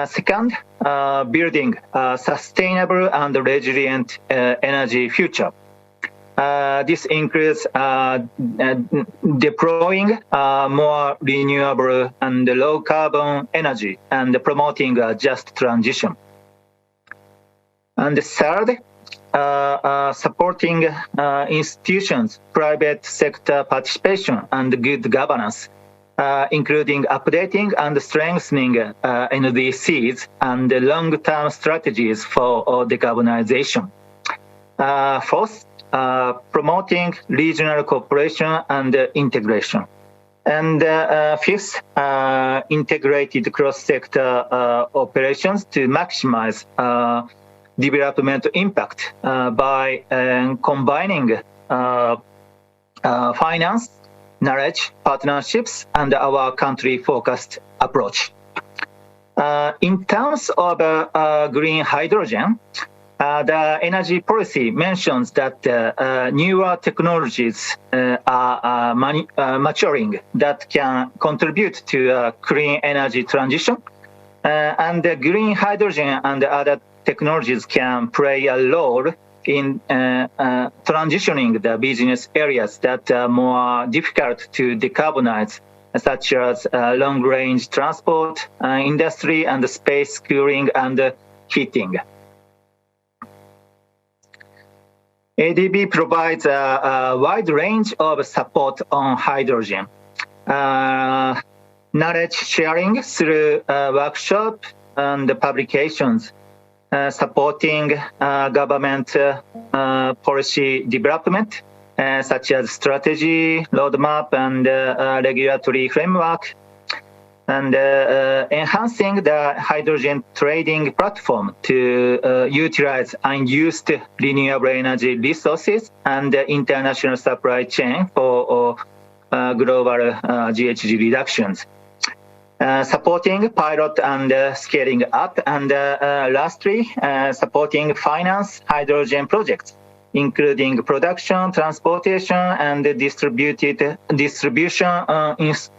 Second, building a sustainable and resilient energy future. This includes deploying more renewable and low-carbon energy and promoting a just transition. And third, supporting institutions, private sector participation, and good governance, including updating and strengthening NDCs and long-term strategies for decarbonization. Fourth, promoting regional cooperation and integration. And fifth, integrated cross-sector operations to maximize development impact by combining finance, knowledge, partnerships, and our country-focused approach. In terms of green hydrogen, the energy policy mentions that newer technologies are maturing that can contribute to a clean energy transition, and the green hydrogen and other technologies can play a role in transitioning the business areas that are more difficult to decarbonize, such as long-range transport, industry, and space cooling and heating. ADB provides a wide range of support on hydrogen. Knowledge sharing through workshops and publications, supporting government policy development, such as strategy, roadmap, and regulatory framework, and enhancing the hydrogen trading platform to utilize unused renewable energy resources and the international supply chain for global GHG reductions. Supporting pilot and scaling up, and lastly, supporting finance hydrogen projects, including production, transportation, and distribution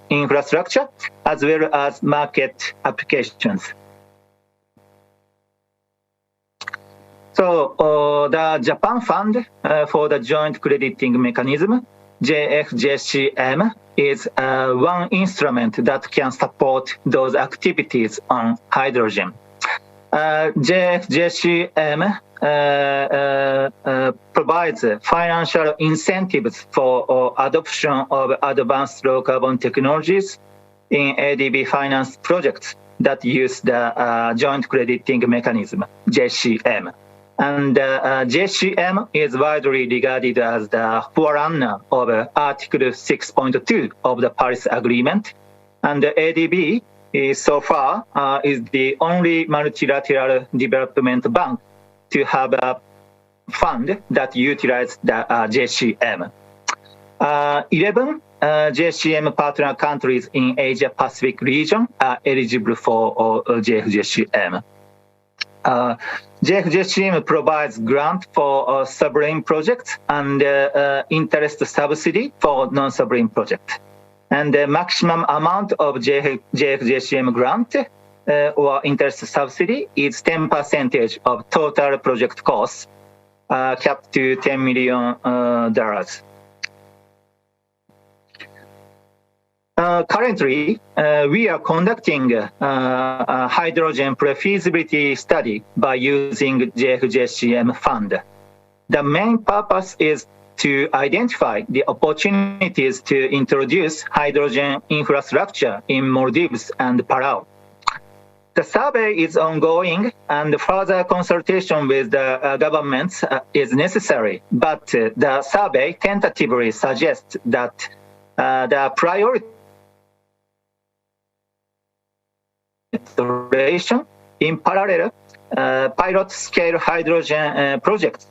infrastructure, as well as market applications. So the Japan Fund for the Joint Crediting Mechanism, JFJCM, is one instrument that can support those activities on hydrogen. JFJCM provides financial incentives for adoption of advanced low-carbon technologies in ADB finance projects that use the Joint Crediting Mechanism, JCM. And JCM is widely regarded as the forerunner of Article 6.2 of the Paris Agreement. And the ADB so far is the only multilateral development bank to have a fund that utilizes the JCM. 11 JCM partner countries in Asia Pacific region are eligible for JFJCM. JFJCM provides grant for sovereign projects and interest subsidy for non-sovereign projects. And the maximum amount of JFJCM grant or interest subsidy is 10% of total project costs, capped to $10 million. Currently, we are conducting a hydrogen pre-feasibility study by using JFJCM fund. The main purpose is to identify the opportunities to introduce hydrogen infrastructure in Maldives and Palau. The survey is ongoing, and further consultation with the governments is necessary, but the survey tentatively suggests that the priority in parallel, pilot-scale hydrogen projects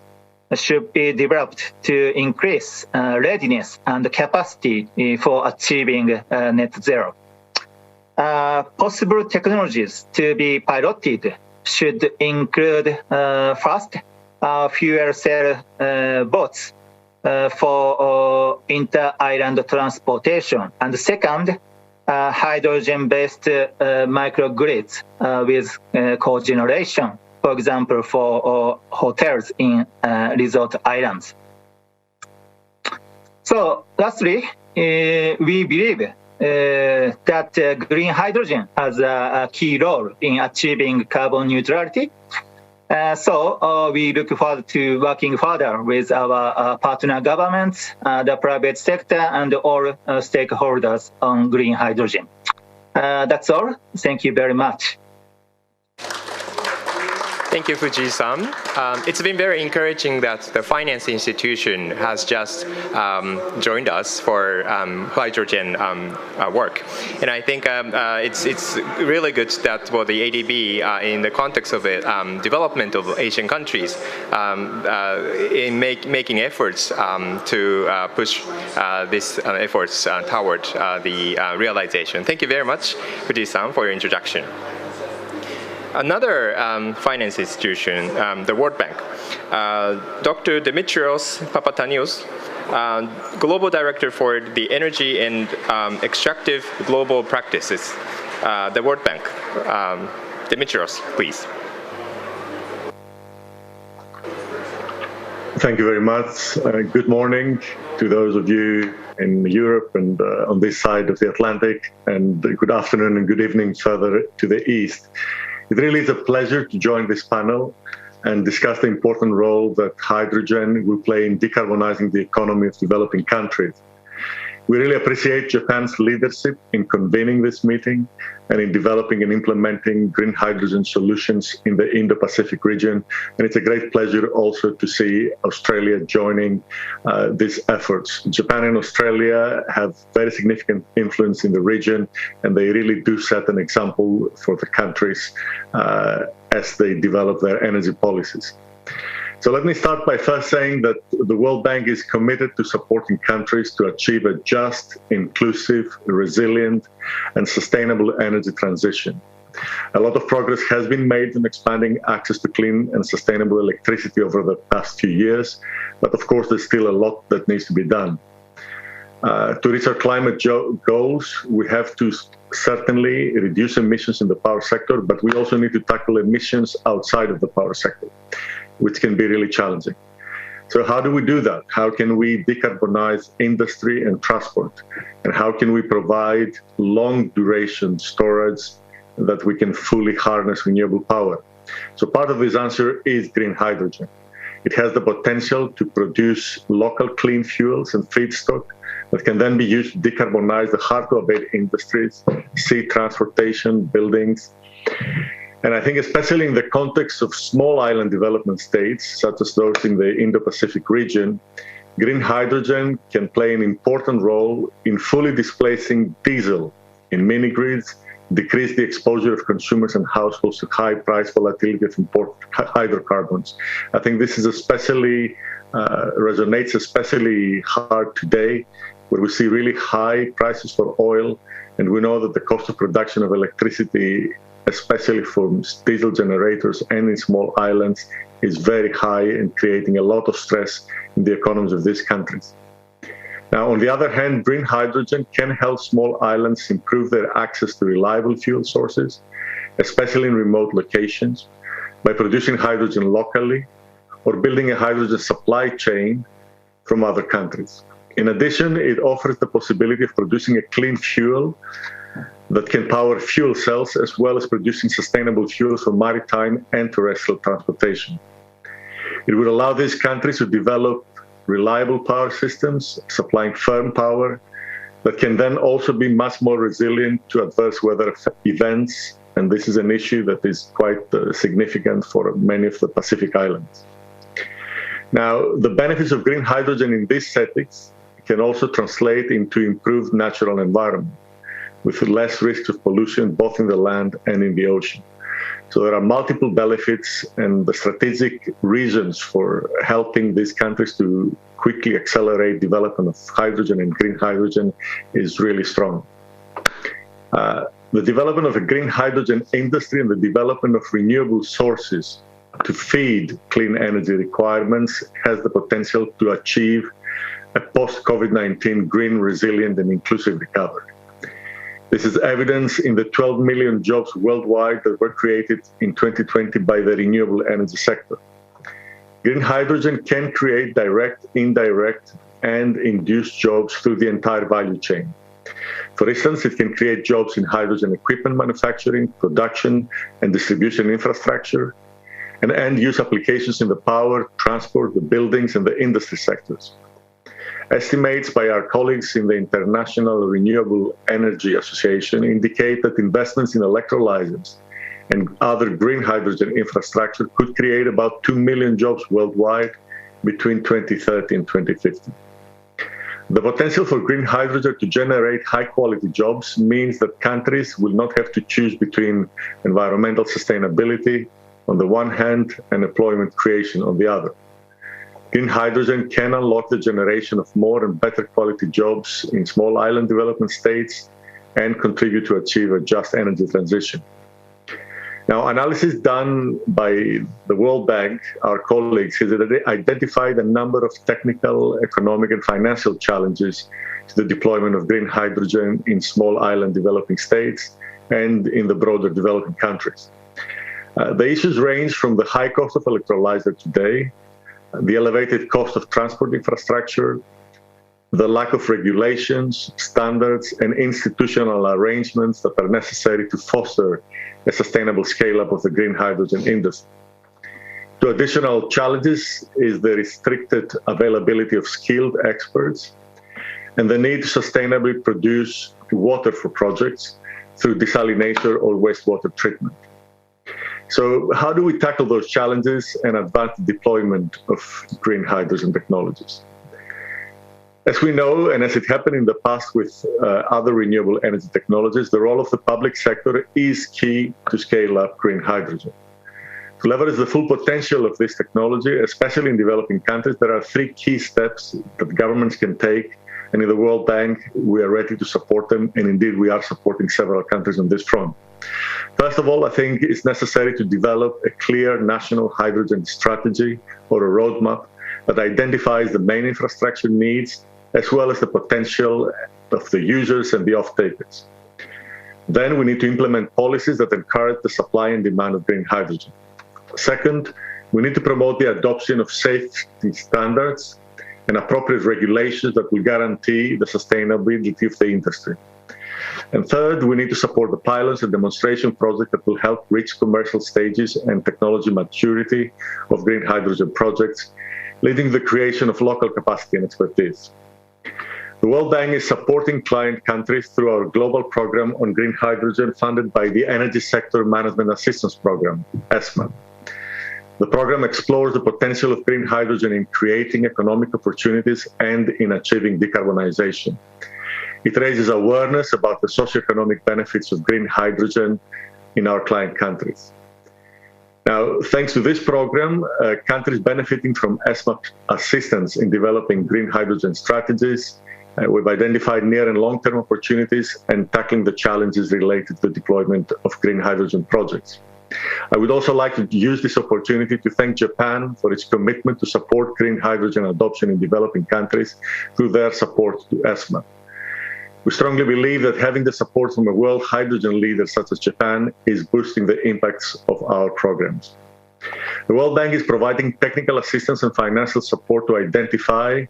should be developed to increase readiness and capacity for achieving net zero. Possible technologies to be piloted should include first, fuel cell boats for inter-island transportation, and second, hydrogen-based microgrids with cogeneration, for example, for hotels in resort islands. So, lastly, we believe that green hydrogen has a key role in achieving carbon neutrality. So we look forward to working further with our partner governments, the private sector, and all stakeholders on green hydrogen. That's all. Thank you very much. Thank you, Fuji-san. It's been very encouraging that the finance institution has just joined us for hydrogen work. And I think it's really good that the ADB, in the context of the development of Asian countries, in making efforts to push these efforts toward the realization. Thank you very much, Fuji-san, for your introduction. Another finance institution, the World Bank. Dr. Dimitrios Papatanios, Global Director for the Energy and Extractive Global Practices, the World Bank. Dimitrios, please. Thank you very much. Good morning to those of you in Europe and on this side of the Atlantic, and good afternoon and good evening further to the east. It really is a pleasure to join this panel and discuss the important role that hydrogen will play in decarbonizing the economy of developing countries. We really appreciate Japan's leadership in convening this meeting and in developing and implementing green hydrogen solutions in the Indo-Pacific region. And it's a great pleasure also to see Australia joining these efforts. Japan and Australia have very significant influence in the region, and they really do set an example for the countries as they develop their energy policies. So let me start by first saying that the World Bank is committed to supporting countries to achieve a just, inclusive, resilient, and sustainable energy transition. A lot of progress has been made in expanding access to clean and sustainable electricity over the past few years, but of course there's still a lot that needs to be done. To reach our climate goals, we have to certainly reduce emissions in the power sector, but we also need to tackle emissions outside of the power sector, which can be really challenging. So how do we do that? How can we decarbonize industry and transport? And how can we provide long duration storage that we can fully harness renewable power? So part of this answer is green hydrogen. It has the potential to produce local clean fuels and feedstock that can then be used to decarbonize the hard-to-abate industries, sea transportation, buildings. And I think especially in the context of small island development states, such as those in the Indo-Pacific region, green hydrogen can play an important role in fully displacing diesel in mini-grids, decrease the exposure of consumers and households to high price volatility of imported hydrocarbons. I think this is resonates especially hard today, where we see really high prices for oil, and we know that the cost of production of electricity, especially for diesel generators and in small islands, is very high and creating a lot of stress in the economies of these countries. Now, on the other hand, green hydrogen can help small islands improve their access to reliable fuel sources, especially in remote locations, by producing hydrogen locally or building a hydrogen supply chain from other countries. In addition, it offers the possibility of producing a clean fuel that can power fuel cells, as well as producing sustainable fuels for maritime and terrestrial transportation. It would allow these countries to develop reliable power systems, supplying firm power that can then also be much more resilient to adverse weather events. And this is an issue that is quite significant for many of the Pacific islands. Now, the benefits of green hydrogen in these settings can also translate into improved natural environment, with less risk of pollution both in the land and in the ocean. So there are multiple benefits, and the strategic reasons for helping these countries to quickly accelerate development of hydrogen and green hydrogen is really strong. The development of a green hydrogen industry and the development of renewable sources to feed clean energy requirements has the potential to achieve a post-COVID-19 green, resilient, and inclusive recovery. This is evidence in the 12 million jobs worldwide that were created in 2020 by the renewable energy sector. Green hydrogen can create direct, indirect, and induced jobs through the entire value chain. For instance, it can create jobs in hydrogen equipment manufacturing, production, and distribution infrastructure, and end-use applications in the power, transport, the buildings, and the industry sectors. Estimates by our colleagues in the International Renewable Energy Association indicate that investments in electrolyzers and other green hydrogen infrastructure could create about 2 million jobs worldwide between 2030 and 2050. The potential for green hydrogen to generate high-quality jobs means that countries will not have to choose between environmental sustainability on the one hand and employment creation on the other. Green hydrogen can unlock the generation of more and better quality jobs in small island development states and contribute to achieve a just energy transition. Now, analysis done by the World Bank, our colleagues, has identified a number of technical, economic, and financial challenges to the deployment of green hydrogen in small island developing states and in the broader developing countries. The issues range from the high cost of electrolyzer today, the elevated cost of transport infrastructure, the lack of regulations, standards, and institutional arrangements that are necessary to foster a sustainable scale-up of the green hydrogen industry. Two additional challenges is the restricted availability of skilled experts and the need to sustainably produce water for projects through desalination or wastewater treatment. So how do we tackle those challenges and advance the deployment of green hydrogen technologies? As we know, and as it happened in the past with other renewable energy technologies, the role of the public sector is key to scale up green hydrogen. To leverage the full potential of this technology, especially in developing countries, there are 3 key steps that governments can take, and in the World Bank, we are ready to support them, and indeed we are supporting several countries on this front. First of all, I think it's necessary to develop a clear national hydrogen strategy or a roadmap that identifies the main infrastructure needs as well as the potential of the users and the off-takers. Then we need to implement policies that encourage the supply and demand of green hydrogen. Second, we need to promote the adoption of safety standards and appropriate regulations that will guarantee the sustainability of the industry. And third, we need to support the pilots and demonstration projects that will help reach commercial stages and technology maturity of green hydrogen projects, leading to the creation of local capacity and expertise. The World Bank is supporting client countries through our global program on green hydrogen funded by the Energy Sector Management Assistance Program, ESMA. The program explores the potential of green hydrogen in creating economic opportunities and in achieving decarbonization. It raises awareness about the socioeconomic benefits of green hydrogen in our client countries. Now, thanks to this program, countries benefiting from ESMA assistance in developing green hydrogen strategies, we've identified near and long-term opportunities and tackling the challenges related to the deployment of green hydrogen projects. I would also like to use this opportunity to thank Japan for its commitment to support green hydrogen adoption in developing countries through their support to ESMA. We strongly believe that having the support from a world hydrogen leader such as Japan is boosting the impacts of our programs. The World Bank is providing technical assistance and financial support to identify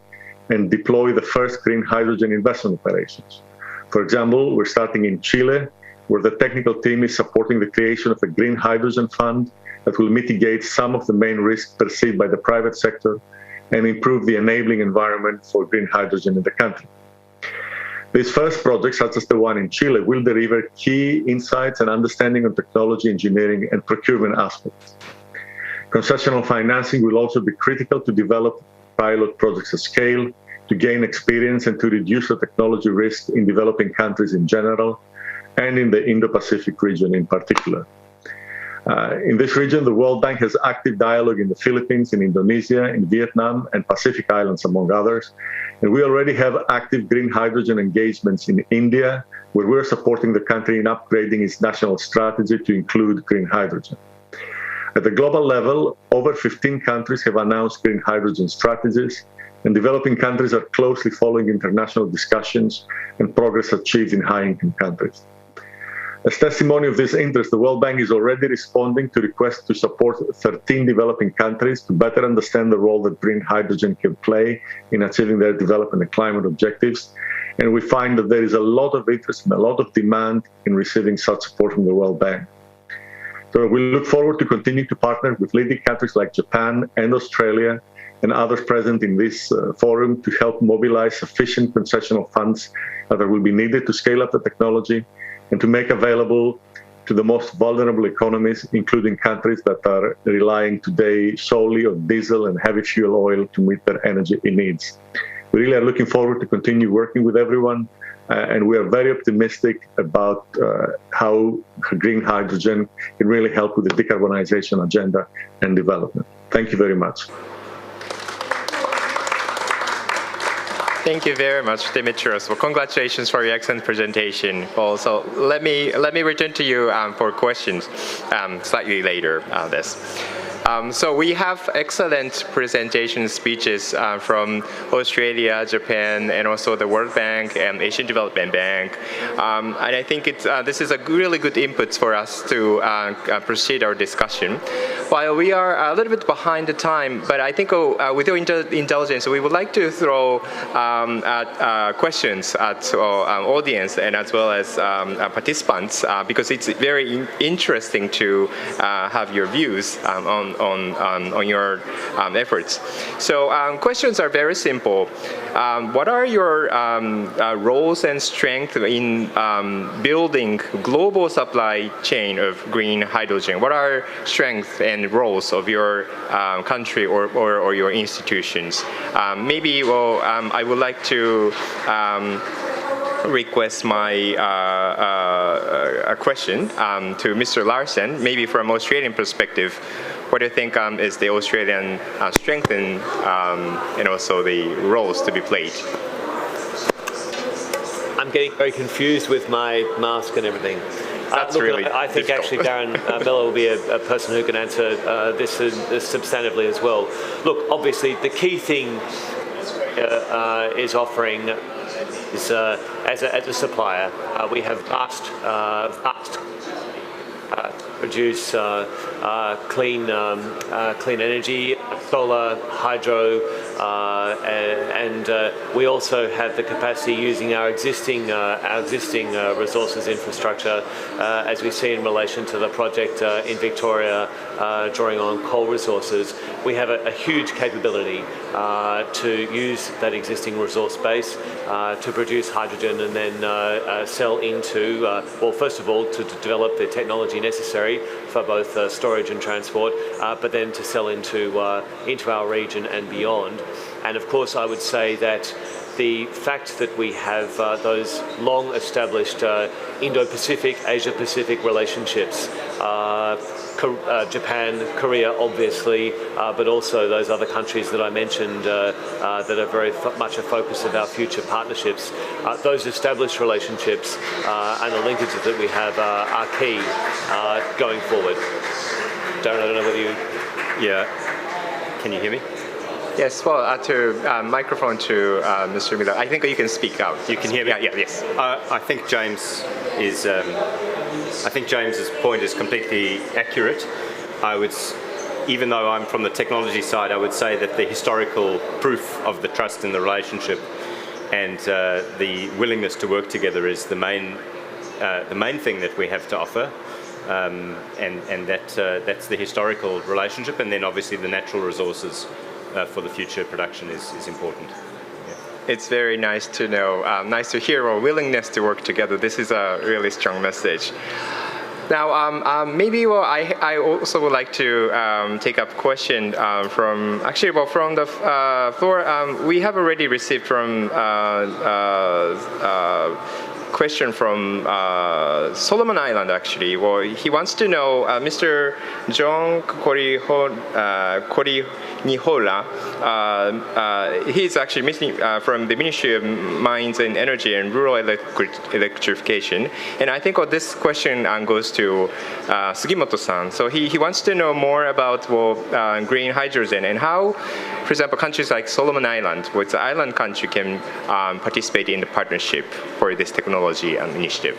and deploy the first green hydrogen investment operations. For example, we're starting in Chile, where the technical team is supporting the creation of a green hydrogen fund that will mitigate some of the main risks perceived by the private sector and improve the enabling environment for green hydrogen in the country. These first projects, such as the one in Chile, will deliver key insights and understanding on technology, engineering, and procurement aspects. Concessional financing will also be critical to develop pilot projects at scale, to gain experience and to reduce the technology risk in developing countries in general, and in the Indo-Pacific region in particular. In this region, the World Bank has active dialogue in the Philippines, in Indonesia, in Vietnam, and Pacific Islands, among others. And we already have active green hydrogen engagements in India, where we're supporting the country in upgrading its national strategy to include green hydrogen. At the global level, over 15 countries have announced green hydrogen strategies, and developing countries are closely following international discussions and progress achieved in high-income countries. As testimony of this interest, the World Bank is already responding to requests to support 13 developing countries to better understand the role that green hydrogen can play in achieving their development and climate objectives. And we find that there is a lot of interest and a lot of demand in receiving such support from the World Bank. So we look forward to continuing to partner with leading countries like Japan and Australia and others present in this forum to help mobilize sufficient concessional funds that will be needed to scale up the technology and to make available to the most vulnerable economies, including countries that are relying today solely on diesel and heavy fuel oil to meet their energy needs. We really are looking forward to continue working with everyone, and we are very optimistic about how green hydrogen can really help with the decarbonization agenda and development. Thank you very much. Thank you very much, Dimitrios. Well, congratulations for your excellent presentation. Also, let me return to you for questions slightly later on this. So we have excellent presentation speeches from Australia, Japan, and also the World Bank and Asian Development Bank. And I think this is a really good input for us to proceed our discussion. While we are a little bit behind the time, but I think with your indulgence, we would like to throw questions at our audience and as well as participants because it's very interesting to have your views on your efforts. So questions are very simple. What are your roles and strengths in building global supply chain of green hydrogen? What are strengths and roles of your country or your institutions? Maybe, I would like to request my a question to Mr. Larsen, maybe from Australian perspective. What do you think is the Australian strength and also the roles to be played? I'm getting very confused with my mask and everything. That's Look, really I think difficult. actually Darren Miller will be a person who can answer this substantively as well. Look, obviously the key thing is offering is as a supplier, we have vast produce clean energy, solar, hydro, and we also have the capacity using our existing resources infrastructure, as we see in relation to the project in Victoria, drawing on coal resources. We have a huge capability to use that existing resource base to produce hydrogen and then sell into, well, first of all, to develop the technology necessary for both storage and transport, but then to sell into our region and beyond. And of course, I would say that the fact that we have those long-established Indo-Pacific, Asia-Pacific relationships, Japan, Korea, obviously, but also those other countries that I mentioned that are very much a focus of our future partnerships. Those established relationships and the linkages that we have are key going forward. Darren, I don't know whether you... Yeah. Can you hear me? Yes, well, to microphone to Mr. Miller. I think you can speak out. You can hear me? Yeah, yes. I think James is. I think James's point is completely accurate. Even though I'm from the technology side, I would say that the historical proof of the trust in the relationship and the willingness to work together is the main thing that we have to offer. And that's the historical relationship, and then obviously the natural resources for the future production is important. Yeah. It's very nice to know, nice to hear our willingness to work together. This is a really strong message. Now, maybe I also would like to take up a question from the floor. We have already received from question from Solomon Island, actually. Well, he wants to know, Mr. John Korinihola, he's actually missing from the Ministry of Mines and Energy and Rural Electrification. And I think this question goes to Sugimoto-san. So he wants to know more about green hydrogen and how, for example, countries like Solomon Island, which an island country, can participate in the partnership for this technology and initiative.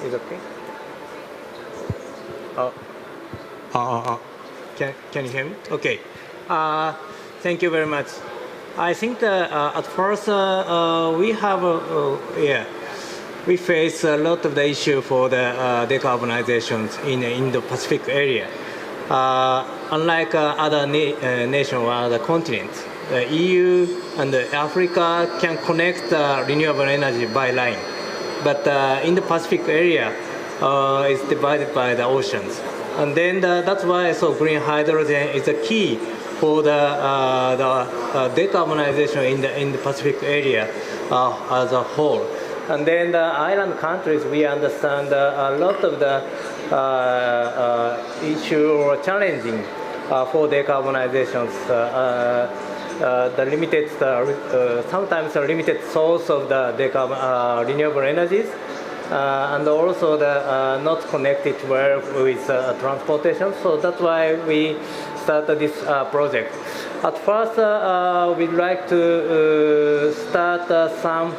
Is it okay? Can you hear me? Okay. Thank you very much. I think that at first we face a lot of the issue for the decarbonization in the Indo-Pacific area. Unlike other nations or other continents, the EU and Africa can connect renewable energy by line, but in the Pacific area, it's divided by the oceans, and then that's why green hydrogen is a key for the decarbonization in the Pacific area as a whole. And then the island countries, we understand a lot of the issue or challenging for decarbonizations. The limited, sometimes the limited source of the renewable energies, and also the not connected well with transportation. So that's why we started this project. At first, we'd like to start some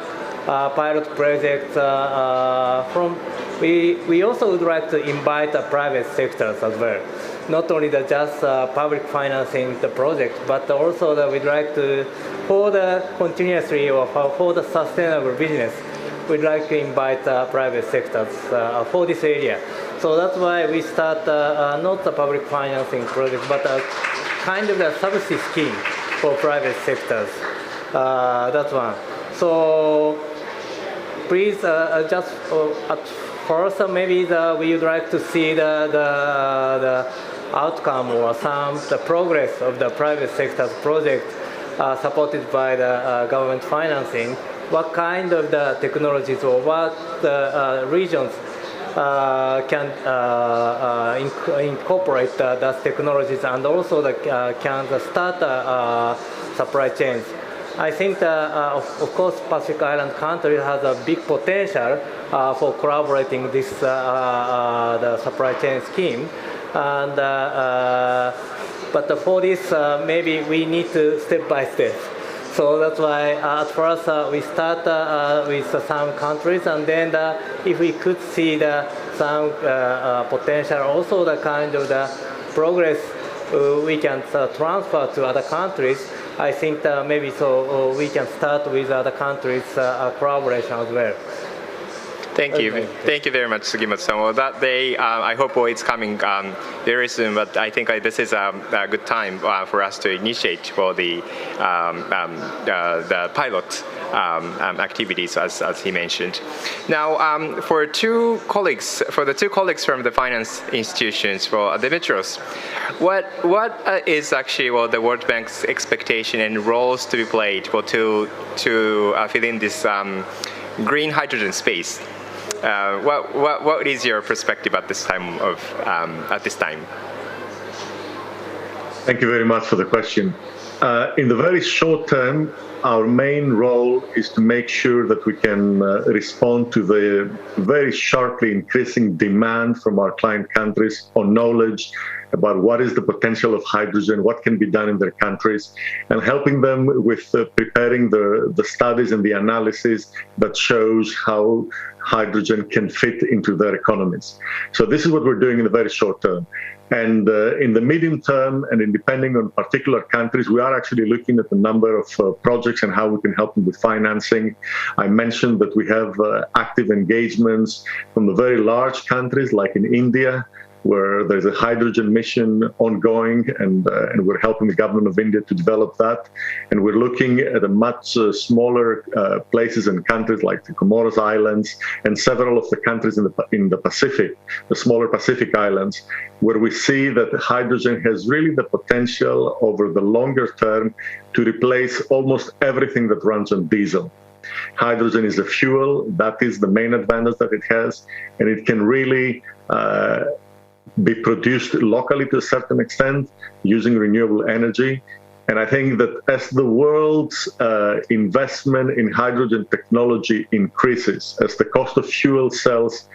pilot projects we also would like to invite the private sectors as well. Not only just public financing the project, but also that we'd like to, for the continuously or for the sustainable business, we'd like to invite private sectors for this area. So that's why we start not the public financing project, but kind of a subsidy scheme for private sectors. That's one. So please just at first, maybe we would like to see the outcome or the progress of the private sector's project supported by the government financing. What kind of the technologies or what regions can incorporate those technologies, and also can start supply chains. I think of course Pacific Island countries has a big potential for collaborating this the supply chain scheme, and but for this maybe we need to step by step. So that's why at first we start with some countries, and then if we could see some potential, also the kind of the progress we can transfer to other countries. I think maybe so we can start with other countries' collaboration as well. Thank you. Thank you very much, Sugimoto-san. Well, that day, I hope it's coming very soon, but I think this is a good time for us to initiate for the pilot activities, as he mentioned. Now, for the two colleagues from the finance institutions, for Dimitrios, what is actually the World Bank's expectation and roles to be played to fill in this green hydrogen space? What is your perspective at this time Thank you very much for the question. In the very short term, our main role is to make sure that we can respond to the very sharply increasing demand from our client countries on knowledge about what is the potential of hydrogen, what can be done in their countries, and helping them with preparing the studies and the analysis that shows how hydrogen can fit into their economies. So this is what we're doing in the very short term. And in the medium term, and depending on particular countries, we are actually looking at a number of projects and how we can help them with financing. I mentioned that we have active engagements from the very large countries like in India, where there's a hydrogen mission ongoing, and we're helping the government of India to develop that. And we're looking at a much smaller places and countries like the Comoros Islands and several of the countries in the Pacific, the smaller Pacific islands, where we see that hydrogen has really the potential over the longer term to replace almost everything that runs on diesel. Hydrogen is a fuel, that is the main advantage that it has, and it can really be produced locally to a certain extent using renewable energy. And I think that as the world's investment in hydrogen technology increases, as the cost of fuel cells,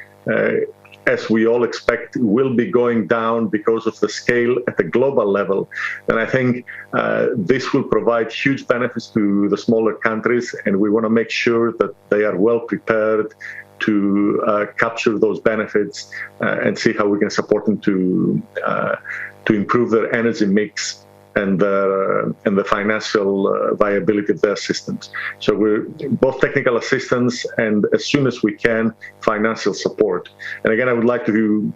as we all expect, will be going down because of the scale at the global level, then I think this will provide huge benefits to the smaller countries, and we want to make sure that they are well prepared to capture those benefits and see how we can support them to improve their energy mix and the financial viability of their systems. So we're both technical assistance and, as soon as we can, financial support. And again, I would like to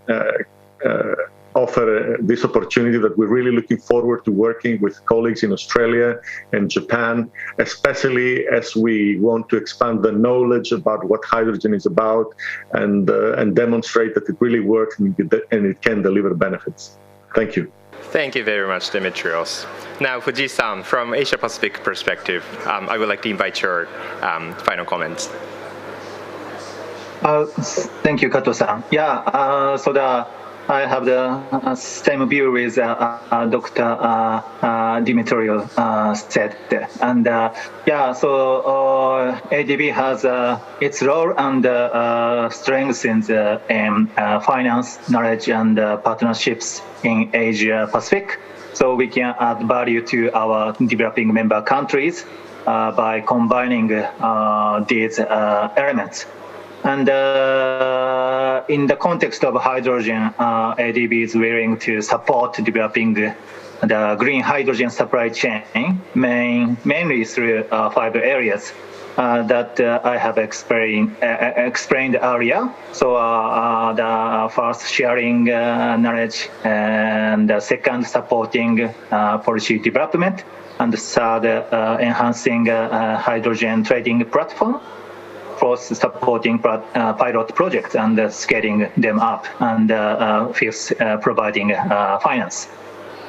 offer this opportunity that we're really looking forward to working with colleagues in Australia and Japan, especially as we want to expand the knowledge about what hydrogen is about and demonstrate that it really works and it can deliver benefits. Thank you. Thank you very much, Dimitrios. Now, Fuji-san, from Asia Pacific perspective, I would like to invite your final comments. Thank you, Kato-san. I have the same view with Dr. Dimitrios said. And ADB has its role and strengths in finance, knowledge, and partnerships in Asia Pacific. So we can add value to our developing member countries by combining these elements. And in the context of hydrogen, ADB is willing to support developing the green hydrogen supply chain, mainly through 5 areas that I have explained earlier. So the first, sharing knowledge, and the second, supporting policy development, and the third, enhancing hydrogen trading platform. fourth, supporting pilot projects and scaling them up, and fifth, providing finance.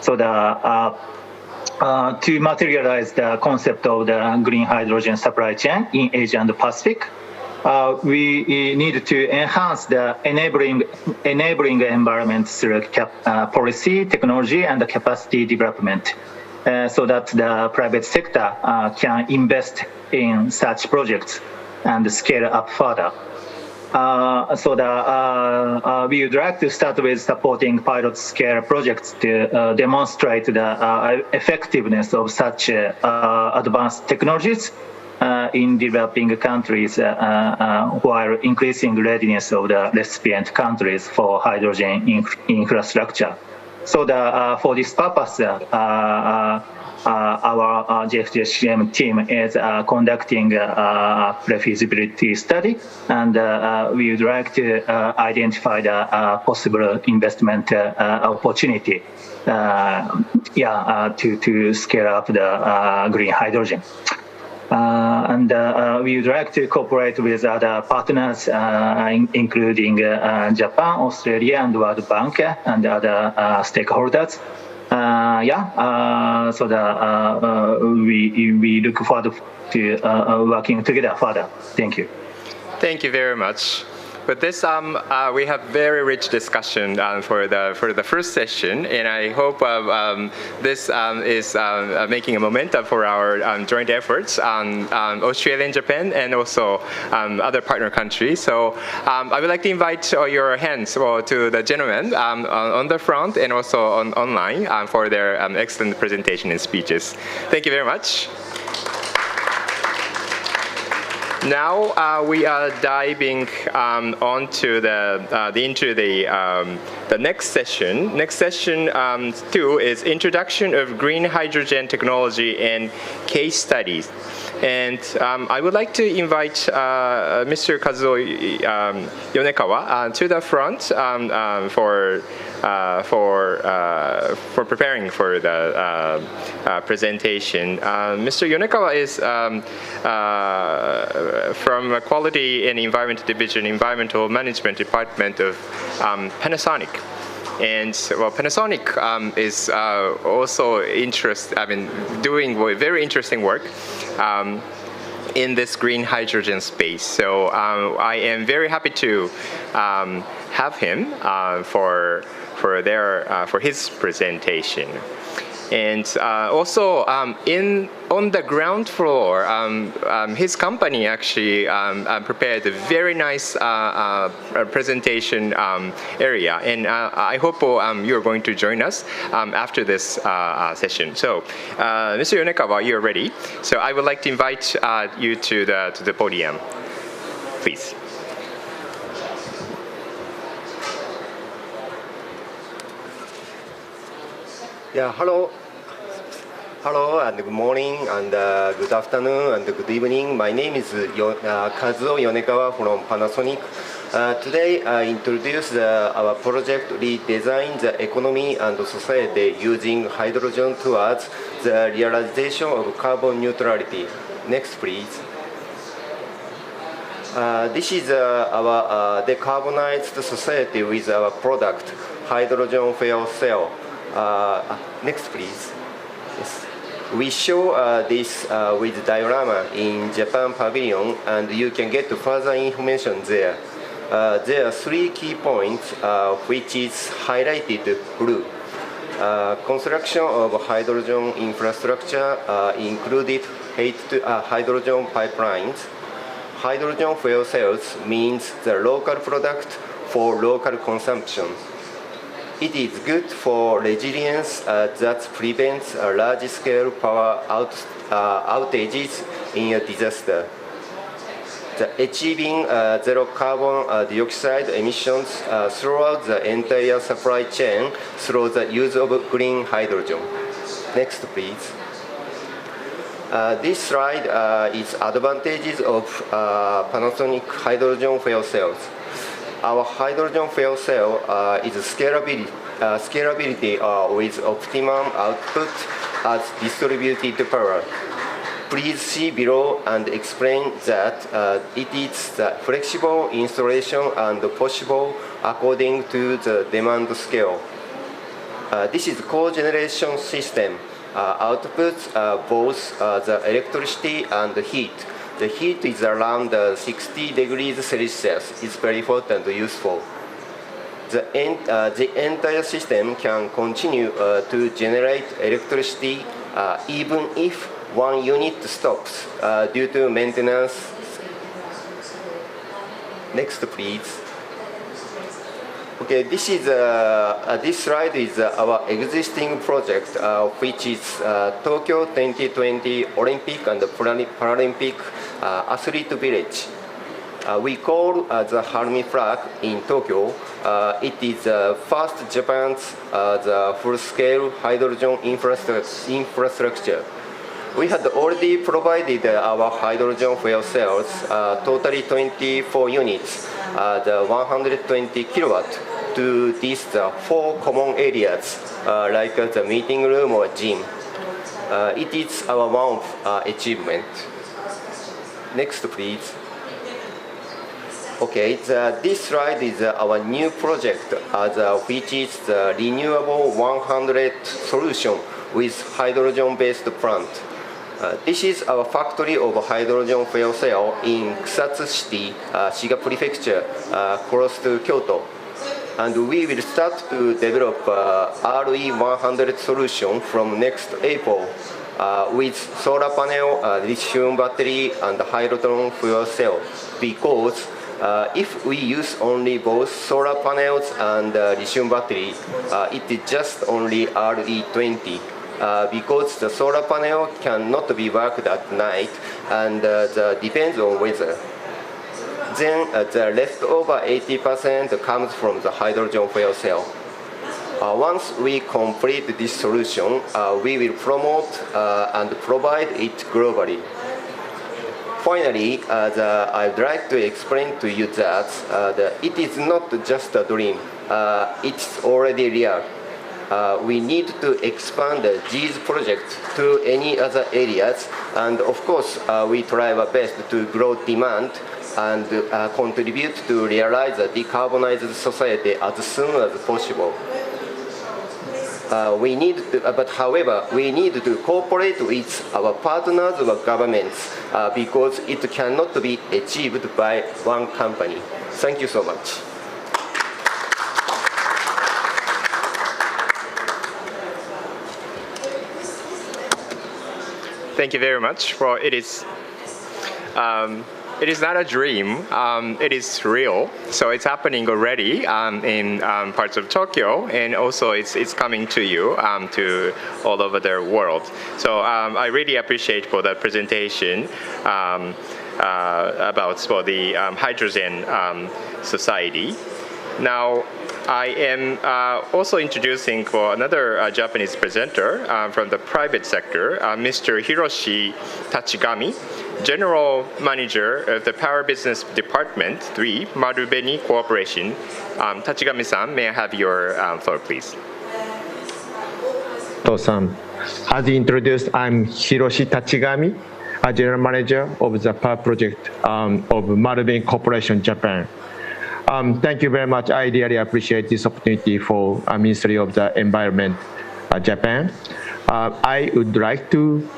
So to materialize the concept of the green hydrogen supply chain in Asia and the Pacific, we need to enhance the enabling environment through policy, technology, and capacity development, so that the private sector can invest in such projects and scale up further. We would like to start with supporting pilot scale projects to demonstrate the effectiveness of such advanced technologies in developing countries while increasing readiness of the recipient countries for hydrogen infrastructure. So for this purpose, our JFTSCM team is conducting a pre-feasibility study, and we would like to identify the possible investment opportunity to scale up the green hydrogen. And we would like to cooperate with other partners, including Japan, Australia, and World Bank, and other stakeholders. So we look forward to working together further. Thank you. Thank you very much. With this, we have very rich discussion for the first session, and I hope this is making a momentum for our joint efforts on Australia and Japan, and also other partner countries. So I would like to invite your hands to the gentlemen on the front and also online for their excellent presentation and speeches. Thank you very much. Now we are diving onto into the next session. Next session 2 is introduction of green hydrogen technology and case studies. And I would like to invite Mr. Kazuo Yonekawa to the front for preparing for the presentation. Mr. Yonekawa is from Quality and Environment Division, Environmental Management Department of Panasonic. And well, Panasonic is also doing very interesting work in this green hydrogen space. So I am very happy to have him for his presentation. And also on the ground floor, his company actually prepared a very nice presentation area, and I hope you're going to join us after this session. So, Mr. Yonekawa, you're ready. So I would like to invite you to the podium, please. Yeah, hello and good morning and good afternoon and good evening. My name is Kazuo Yonekawa from Panasonic. Today I introduce our project Redesign the Economy and Society Using Hydrogen Towards the Realization of Carbon Neutrality. Next, please. This is our decarbonized society with our product, hydrogen fuel cell. Next, please. Yes. We show this with diorama in Japan Pavilion, and you can get further information there. There are 3 key points which is highlighted blue. Construction of hydrogen infrastructure included hydrogen pipelines. Hydrogen fuel cells means the local product for local consumption. It is good for resilience that prevents large-scale power outages in a disaster. Achieving zero carbon dioxide emissions throughout the entire supply chain through the use of green hydrogen. Next, please. This slide is advantages of Panasonic hydrogen fuel cells. Our hydrogen fuel cell is scalability with optimum output as distributed power. Please see below and explain that it is the flexible installation and possible according to the demand scale. This is cogeneration system. Outputs both the electricity and the heat. The heat is around 60 degrees Celsius. It's very hot and useful. The entire system can continue to generate electricity even if one unit stops due to maintenance. Next, please. Okay, this slide is our existing project, which is Tokyo 2020 Olympic and Paralympic Athlete Village. We call the Harumi flag in Tokyo. It is first Japan's the full-scale hydrogen infrastructure. We had already provided our hydrogen fuel cells, totally 24 units, the 120 kilowatt, to these 4 common areas, like the meeting room or gym. It is our one achievement. Next, please. Okay, this slide is our new project, which is the Renewable 100 solution with hydrogen-based plant. This is our factory of hydrogen fuel cell in Kusatsu City, Shiga Prefecture, close to Kyoto. And we will start to develop RE100 solution from next April with solar panel, lithium battery, and hydrogen fuel cell. Because if we use only both solar panels and lithium battery, it is just only RE20. Because the solar panel cannot be worked at night and depends on weather. Then the leftover 80% comes from the hydrogen fuel cell. Once we complete this solution, we will promote and provide it globally. Finally, I'd like to explain to you that it is not just a dream, it's already real. We need to expand these projects to any other areas, and of course, we try our best to grow demand and contribute to realize a decarbonized society as soon as possible. However, we need to cooperate with our partners or governments because it cannot be achieved by one company. Thank you so much. Thank you very much. Well, it is not a dream. It is real. So it's happening already in parts of Tokyo, and also it's coming to you to all over the world. So I really appreciate for the presentation about for the hydrogen society. Now, I am also introducing for another Japanese presenter from the private sector, Mr. Hiroshi Tachigami, General Manager of the Power Business Department 3, Marubeni Corporation. Tachigami-san, may I have your floor, please? Awesome. As introduced, I'm Hiroshi Tachigami, a General Manager of the Power Project of Marubeni Corporation, Japan. Thank you very much. I really appreciate this opportunity for Ministry of the Environment, Japan. I would like to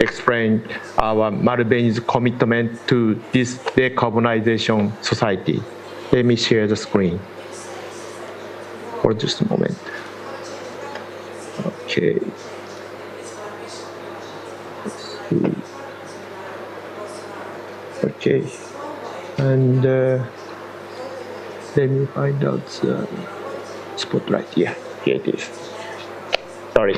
explain our Marubeni's commitment to this decarbonization society. Let me share the screen for just a moment. Okay. Let's see. Okay. And let me find out the spotlight. Yeah, here it is. Sorry.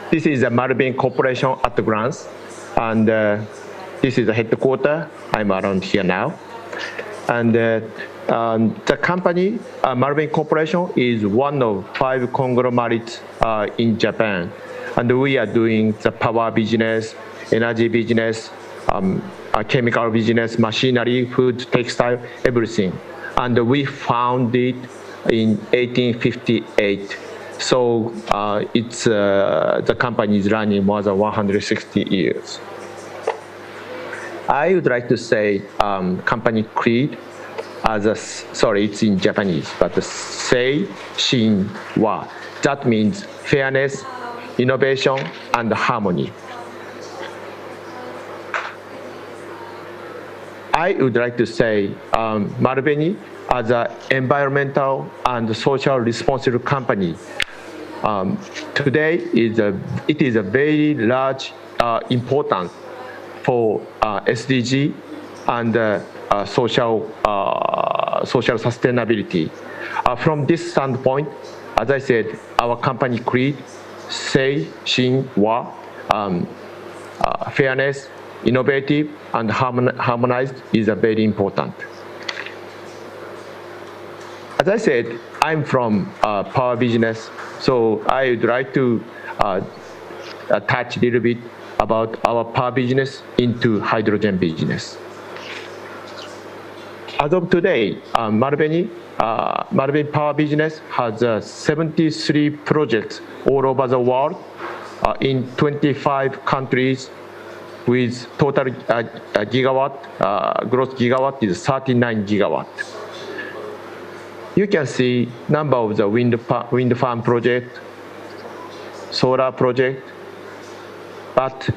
This is the Marubeni Corporation at a glance, and this is the headquarters. I'm around here now, and the company Marubeni Corporation is one of 5 conglomerates in Japan, and we are doing the power business, energy business, chemical business, machinery, food, textile, everything. And we founded in 1858. So the company is running more than 160 years. I would like to say company creed sorry, it's in Japanese, but sei, shin, wa. That means fairness, innovation, and harmony. I would like to say Marubeni as an environmental and social responsible company. Today it is a very large important for SDG and social sustainability. From this standpoint, as I said, our company creed, sei, shin, wa, fairness, innovative, and harmonized is very important. As I said, I'm from power business, so I would like to touch a little bit about our power business into hydrogen business. As of today, Marubeni Power Business has 73 projects all over the world in 25 countries with total gross gigawatt is 39 gigawatt. You can see number of the wind farm project, solar project, but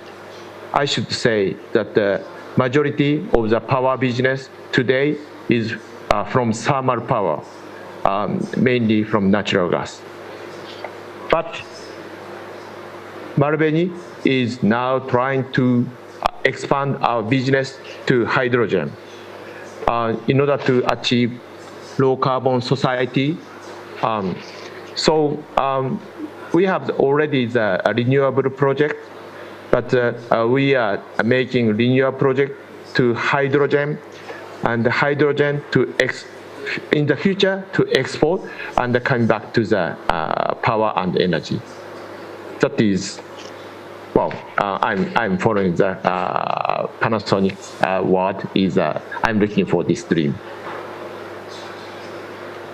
I should say that the majority of the power business today is from thermal power, mainly from natural gas. But Marubeni is now trying to expand our business to hydrogen in order to achieve low carbon society. So we have already the renewable project, but we are making renewable project to hydrogen, and hydrogen to in the future to export and come back to the power and energy. That is, well, I'm following the Panasonic word is I'm looking for this dream.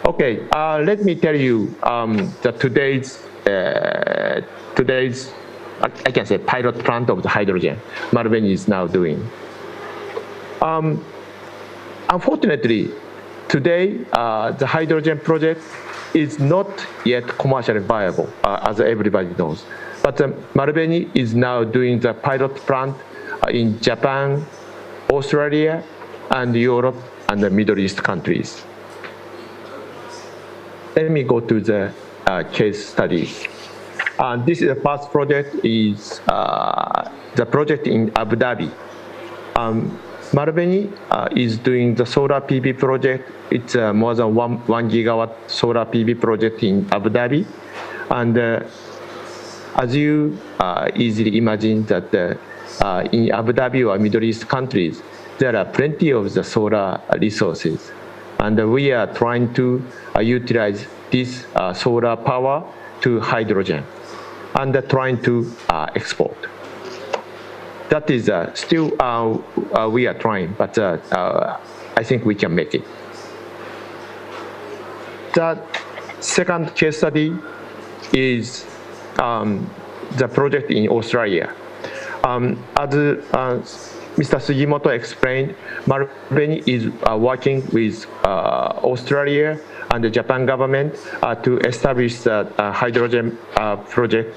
Okay, let me tell you that today's I can say pilot plant of the hydrogen Marubeni is now doing. Unfortunately, today the hydrogen project is not yet commercially viable, as everybody knows. But Marubeni is now doing the pilot plant in Japan, Australia, and Europe and the Middle East countries. Let me go to the case study. This is the first project is the project in Abu Dhabi. Marubeni is doing the solar PV project. It's more than 1 gigawatt solar PV project in Abu Dhabi. And as you easily imagine that in Abu Dhabi or Middle East countries, there are plenty of the solar resources. And we are trying to utilize this solar power to hydrogen and trying to export. That is still we are trying, but I think we can make it. The second case study is the project in Australia. As Mr. Sugimoto explained, Marubeni is working with Australia and the Japan government to establish the hydrogen project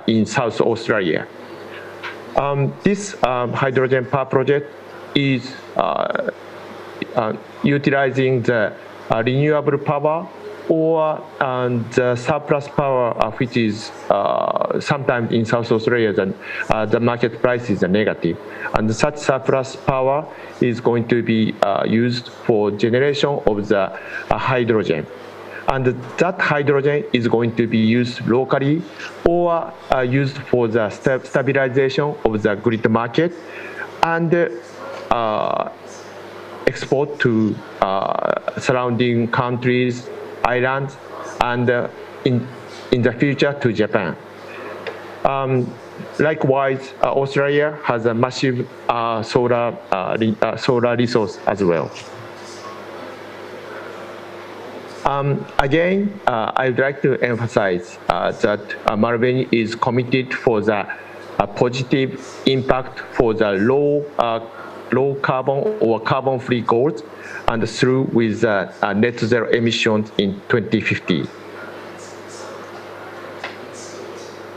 in South Australia. This hydrogen power project is utilizing the renewable power or the surplus power, which is sometimes in South Australia, the market price is negative. And such surplus power is going to be used for generation of the hydrogen. And that hydrogen is going to be used locally or used for the stabilization of the grid market and export to surrounding countries, islands, and in the future to Japan. Likewise, Australia has a massive solar resource as well. Again, I'd like to emphasize that Marubeni is committed for the positive impact for the low carbon or carbon-free goals and through with net zero emissions in 2050.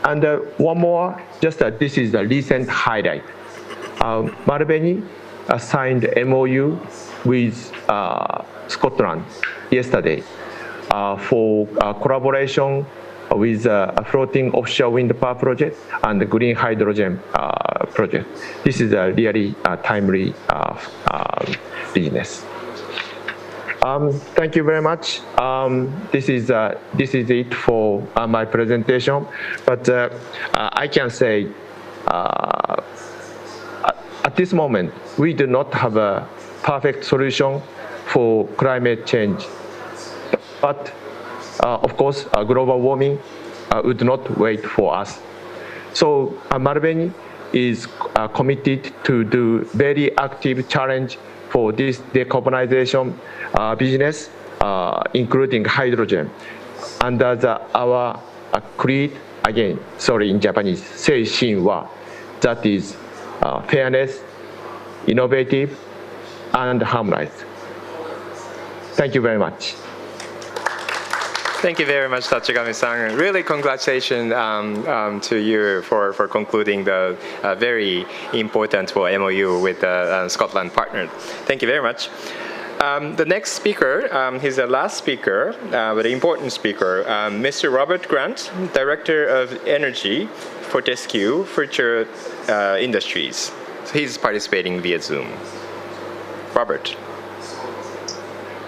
And one more, just this is a recent highlight. Marubeni signed MOU with Scotland yesterday for collaboration with a floating offshore wind power project and the green hydrogen project. This is a really timely business. Thank you very much. This is it for my presentation. But I can say at this moment we do not have a perfect solution for climate change. But of course, global warming would not wait for us. So Marubeni is committed to do very active challenge for this decarbonization business, including hydrogen, under our creed, again, sorry in Japanese, seishin wa, that is fairness, innovative, and harmonized. Thank you very much. Thank you very much, Tachigami-san. Really, congratulations to you for concluding the very important MOU with the Scotland partner. Thank you very much. The next speaker, he's the last speaker, but an important speaker, Mr. Robert Grant, Director of Energy, Fortescue Future Industries. So he's participating via Zoom. Robert.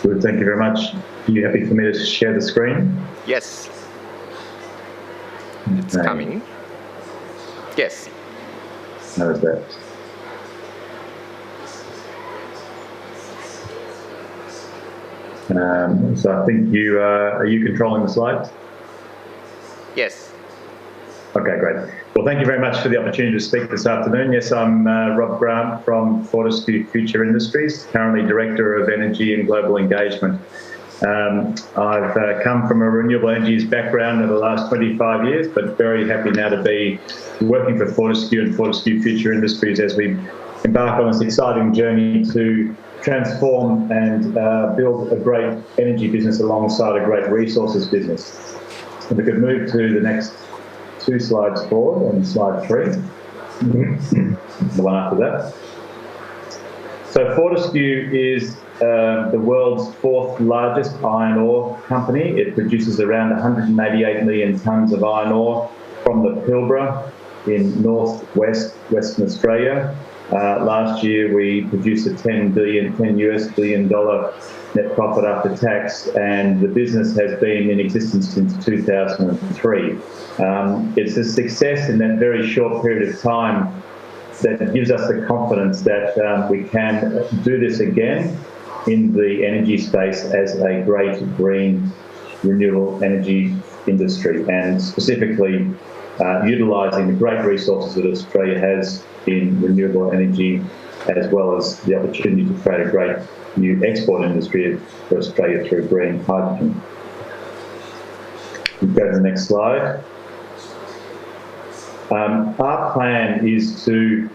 Good, thank you very much. Are you happy for me to share the screen? Yes. It's coming. Yes. How is that? So I think you are you controlling the slides? Yes. Okay, great. Well, thank you very much for the opportunity to speak this afternoon. Yes, I'm Rob Grant from Fortescue Future Industries, currently Director of Energy and Global Engagement. I've come from a renewable energies background over the last 25 years, but very happy now to be working for Fortescue and Fortescue Future Industries as we embark on this exciting journey to transform and build a great energy business alongside a great resources business. If we could move to the next 2 slides forward and slide 3, the one after that. So Fortescue is the world's 4th largest iron ore company. It produces around 188 million tonnes of iron ore from the Pilbara in northwest Western Australia. Last year we produced a $10 billion net profit after tax, and the business has been in existence since 2003. It's a success in that very short period of time that gives us the confidence that we can do this again in the energy space as a great green renewable energy industry, and specifically utilising the great resources that Australia has in renewable energy, as well as the opportunity to create a great new export industry for Australia through green hydrogen. We go to the next slide. Our plan is to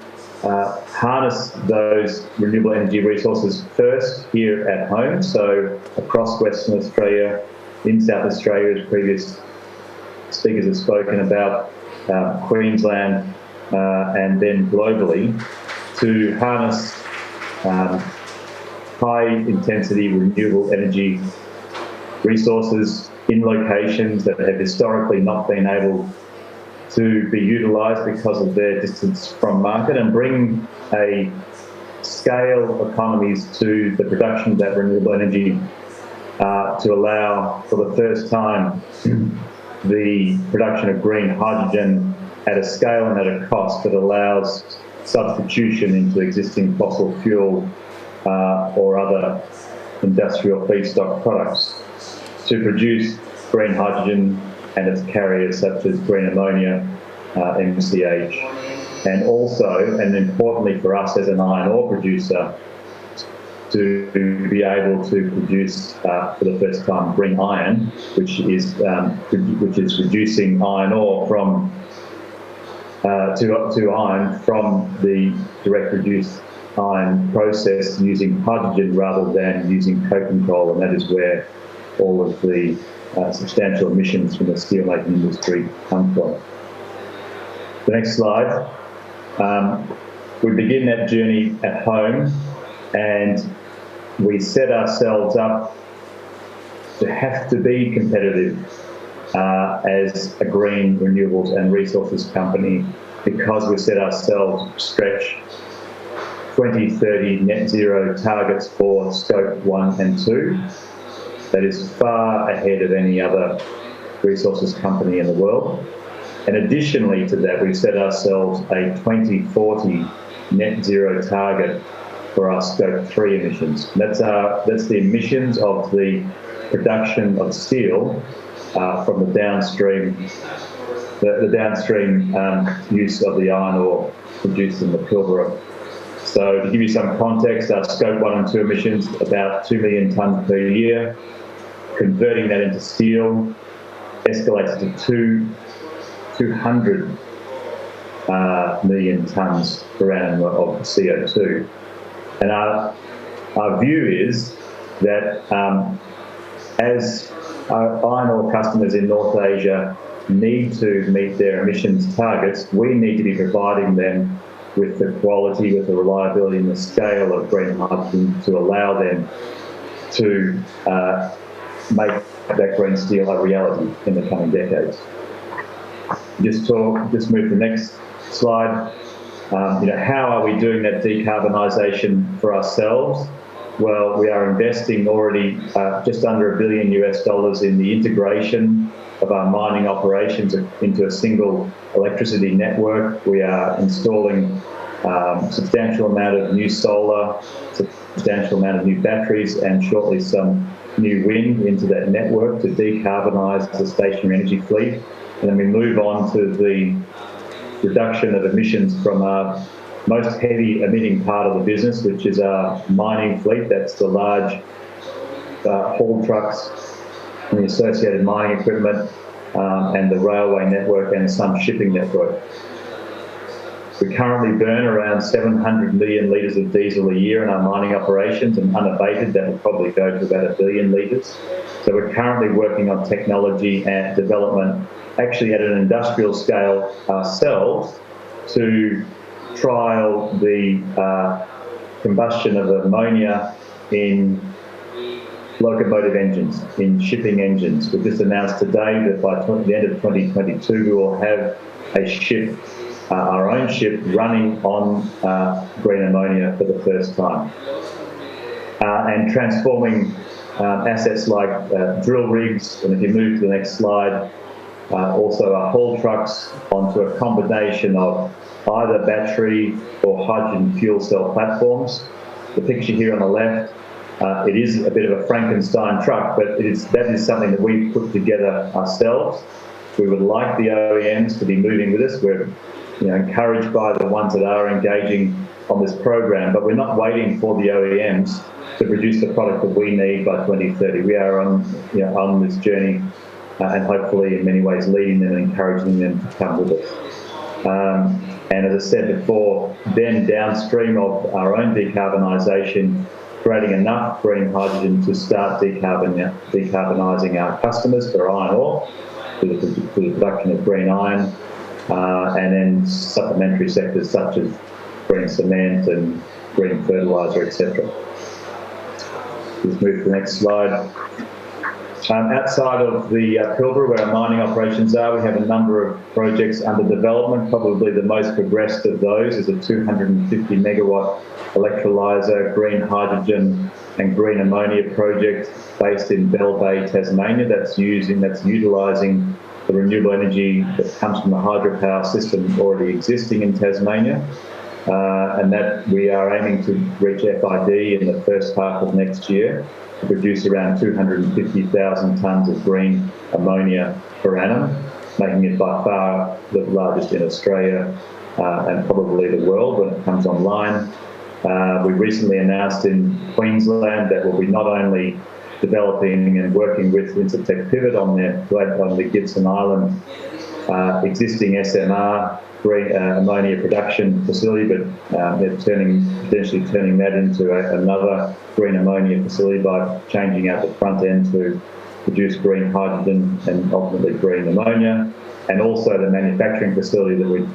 harness those renewable energy resources first here at home, so across Western Australia, in South Australia, as previous speakers have spoken about, Queensland, and then globally, to harness high-intensity renewable energy resources in locations that have historically not been able to be utilised because of their distance from market, and bring a scale economies to the production of that renewable energy to allow, for the first time, the production of green hydrogen at a scale and at a cost that allows substitution into existing fossil fuel or other industrial feedstock products to produce green hydrogen and its carriers such as green ammonia, MCH, and also, and importantly for us as an iron ore producer, to be able to produce for the first time green iron, which is reducing iron ore from to iron from the direct reduced iron process using hydrogen rather than using coking coal, and that is where all of the substantial emissions from the steelmaking industry come from. The next slide. We begin that journey at home, and we set ourselves up to have to be competitive as a green renewables and resources company, because we set ourselves stretch 2030 net zero targets for scope 1 and 2. That is far ahead of any other resources company in the world. And additionally to that, we've set ourselves a 2040 net zero target for our scope 3 emissions. That's the emissions of the production of steel from the downstream use of the iron ore produced in the Pilbara. So to give you some context, our scope 1 and 2 emissions, about 2 million tonnes per year. Converting that into steel escalates to 200 million tonnes per annum of CO2. And our view is that as our iron ore customers in North Asia need to meet their emissions targets, we need to be providing them with the quality, with the reliability and the scale of green hydrogen to allow them to make that green steel a reality in the coming decades. Just move to the next slide. How are we doing that decarbonisation for ourselves? Well, we are investing already just under $1 billion in the integration of our mining operations into a single electricity network. We are installing substantial amount of new solar, substantial amount of new batteries, and shortly some new wind into that network to decarbonise the stationary energy fleet. And then we move on to the reduction of emissions from our most heavy emitting part of the business, which is our mining fleet. That's the large haul trucks and the associated mining equipment, and the railway network and some shipping network. We currently burn around 700 million litres of diesel a year in our mining operations, and unabated that will probably go to about 1 billion litres. So we're currently working on technology and development, actually at an industrial scale ourselves, to trial the combustion of ammonia in locomotive engines, in shipping engines. We've just announced today that by the end of 2022 we will have a ship, our own ship, running on green ammonia for the first time. And transforming assets like drill rigs, and if you move to the next slide, also our haul trucks onto a combination of either battery or hydrogen fuel cell platforms. The picture here on the left, it is a bit of a Frankenstein truck, but that is something that we've put together ourselves. We would like the OEMs to be moving with us. We're encouraged by the ones that are engaging on this program, but we're not waiting for the OEMs to produce the product that we need by 2030. We are on this journey and hopefully in many ways leading them and encouraging them to come with us. And as I said before, then downstream of our own decarbonisation, creating enough green hydrogen to start decarbonising our customers for iron ore, for the production of green iron, and then supplementary sectors such as green cement and green fertiliser, etc. Let's move to the next slide. Outside of the Pilbara, where our mining operations are, we have a number of projects under development. Probably the most progressed of those is a 250 megawatt electrolyser, green hydrogen and green ammonia project based in Bell Bay, Tasmania. That's utilising the renewable energy that comes from the hydropower system already existing in Tasmania. And that we are aiming to reach FID in the first half of next year to produce around 250,000 tonnes of green ammonia per annum, making it by far the largest in Australia and probably the world when it comes online. We recently announced in Queensland that we'll be not only developing and working with Incitec Pivot on the Gibson Island existing SMR green ammonia production facility, but they're potentially turning that into another green ammonia facility by changing out the front end to produce green hydrogen and ultimately green ammonia, and also the manufacturing facility that we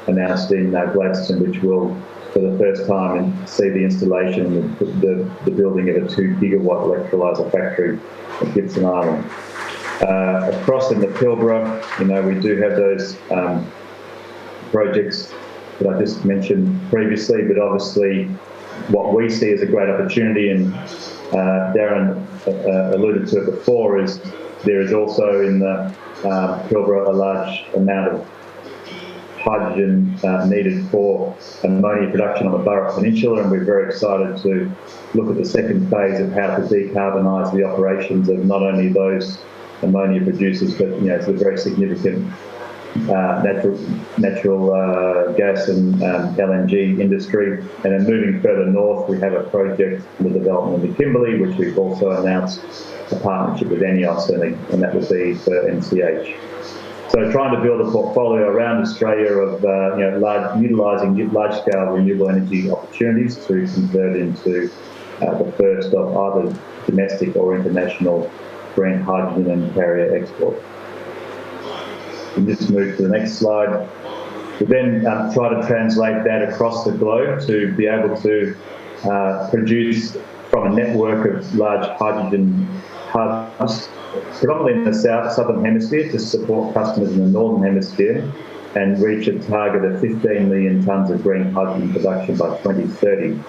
announced in Gladstone, which will, for the first time, see the installation, the building of a 2 gigawatt electrolyser factory at Gibson Island. Across in the Pilbara, we do have those projects that I just mentioned previously, but obviously what we see as a great opportunity, and Darren alluded to it before, is there is also in the Pilbara a large amount of hydrogen needed for ammonia production on the Burrup Peninsula, and we're very excited to look at the second phase of how to decarbonise the operations of not only those ammonia producers, but it's a very significant natural gas and LNG industry. And then moving further north, we have a project in the development of the Kimberley, which we've also announced a partnership with ENEOS, and that would be for NCH. So trying to build a portfolio around Australia of utilising large-scale renewable energy opportunities to convert into the first of either domestic or international green hydrogen and carrier export. We just move to the next slide. We then try to translate that across the globe to be able to produce from a network of large hydrogen hubs, predominantly in the southern hemisphere, to support customers in the northern hemisphere and reach a target of 15 million tonnes of green hydrogen production by 2030.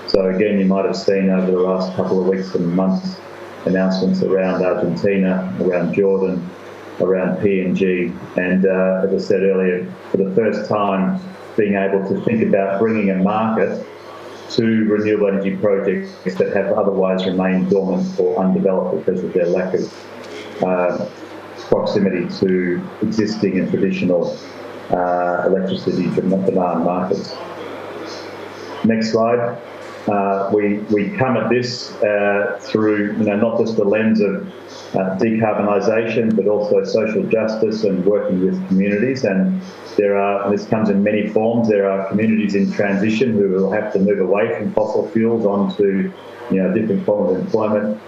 So again, you might have seen over the last couple of weeks and months announcements around Argentina, around Jordan, around PNG, and as I said earlier, for the first time being able to think about bringing a market to renewable energy projects that have otherwise remained dormant or undeveloped because of their lack of proximity to existing and traditional electricity demand markets. Next slide. We come at this through not just the lens of decarbonisation, but also social justice and working with communities. And this comes in many forms. There are communities in transition who will have to move away from fossil fuels onto a different form of employment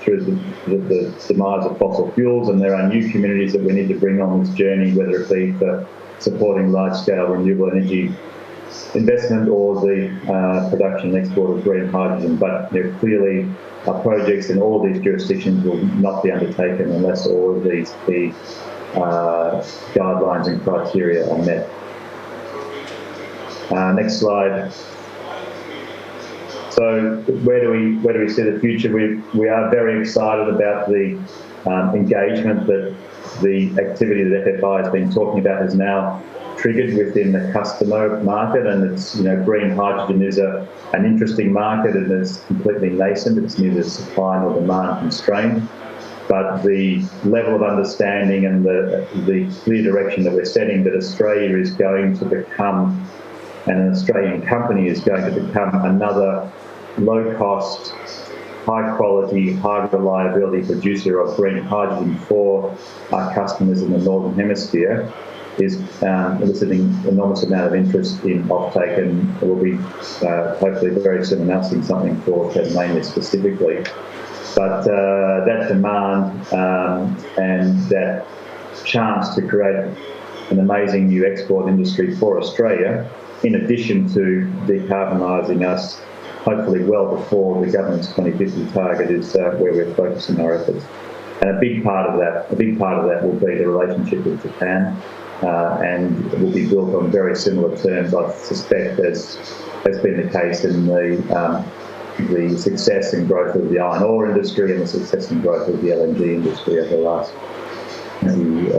through the demise of fossil fuels. And there are new communities that we need to bring on this journey, whether it be for supporting large-scale renewable energy investment or the production and export of green hydrogen. But clearly projects in all of these jurisdictions will not be undertaken unless all of these key guidelines and criteria are met. Next slide. So where do we see the future? We are very excited about the engagement that the activity that FFI has been talking about has now triggered within the customer market, and it's green hydrogen is an interesting market, and it's completely nascent. It's neither supply nor demand constrained, but the level of understanding and the clear direction that we're setting that Australia is going to become, and an Australian company is going to become, another low-cost, high-quality, high-reliability producer of green hydrogen for our customers in the Northern Hemisphere is eliciting enormous amount of interest in offtake, and we'll be hopefully very soon announcing something for Tasmania specifically. But that demand and that chance to create an amazing new export industry for Australia, in addition to decarbonising us, hopefully well before the government's 2050 target, is where we're focusing our efforts. And a big part of that will be the relationship with Japan. And will be built on very similar terms, I suspect, as has been the case in the success and growth of the iron ore industry and the success and growth of the LNG industry over the last 20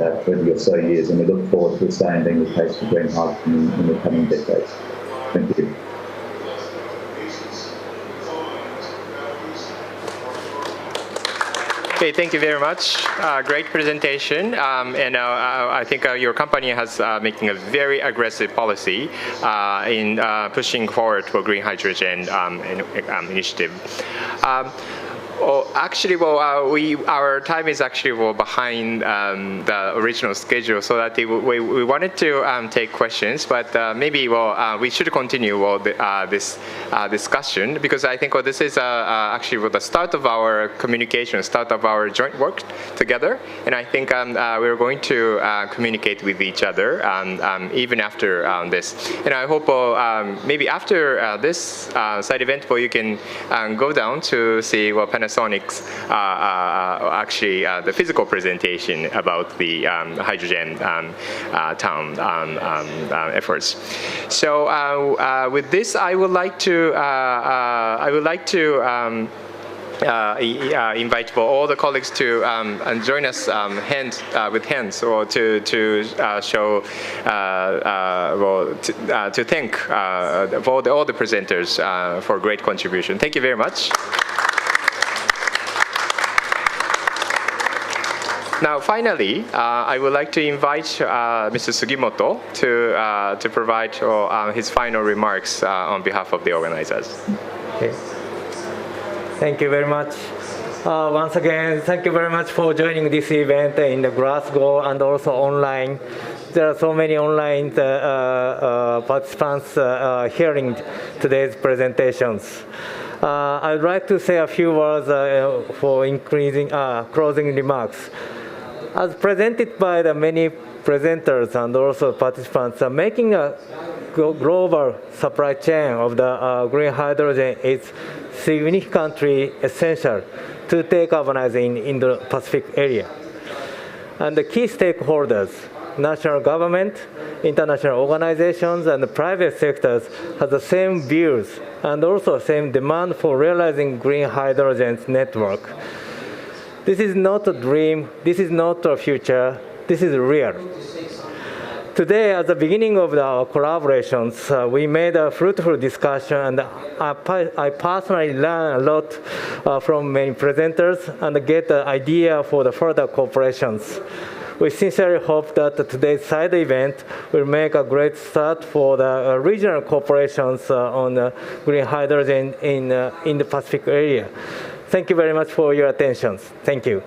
or so years. And we look forward to the same being the case for green hydrogen in the coming decades. Thank you. Okay, thank you very much. Great presentation, and I think your company has making a very aggressive policy in pushing forward for green hydrogen initiative. Actually, our time is actually behind the original schedule, so that we wanted to take questions, but maybe we should continue this discussion, because I think this is actually the start of our communication, start of our joint work together, and I think we're going to communicate with each other even after this. And I hope maybe after this side event, you can go down to see Panasonic's actually the physical presentation about the hydrogen town efforts. So with this, I would like to invite all the colleagues to join us with hands, or to show to thank all the presenters for great contribution. Thank you very much. Now, finally, I would like to invite Mr. Sugimoto to provide his final remarks on behalf of the organizers. Okay. Thank you very much. Once again, thank you very much for joining this event in Glasgow and also online. There are so many online participants hearing today's presentations. I'd like to say a few words for closing remarks. As presented by the many presenters and also participants, making a global supply chain of the green hydrogen is significantly essential to decarbonize in the Pacific area. And the key stakeholders, national government, international organizations, and the private sectors have the same views and also same demand for realizing green hydrogen's network. This is not a dream, this is not a future, this is real. Today, at the beginning of our collaborations, we made a fruitful discussion, and I personally learned a lot from many presenters and get an idea for the further cooperations. We sincerely hope that today's side event will make a great start for the regional cooperations on green hydrogen in the Pacific area. Thank you very much for your attention. Thank you.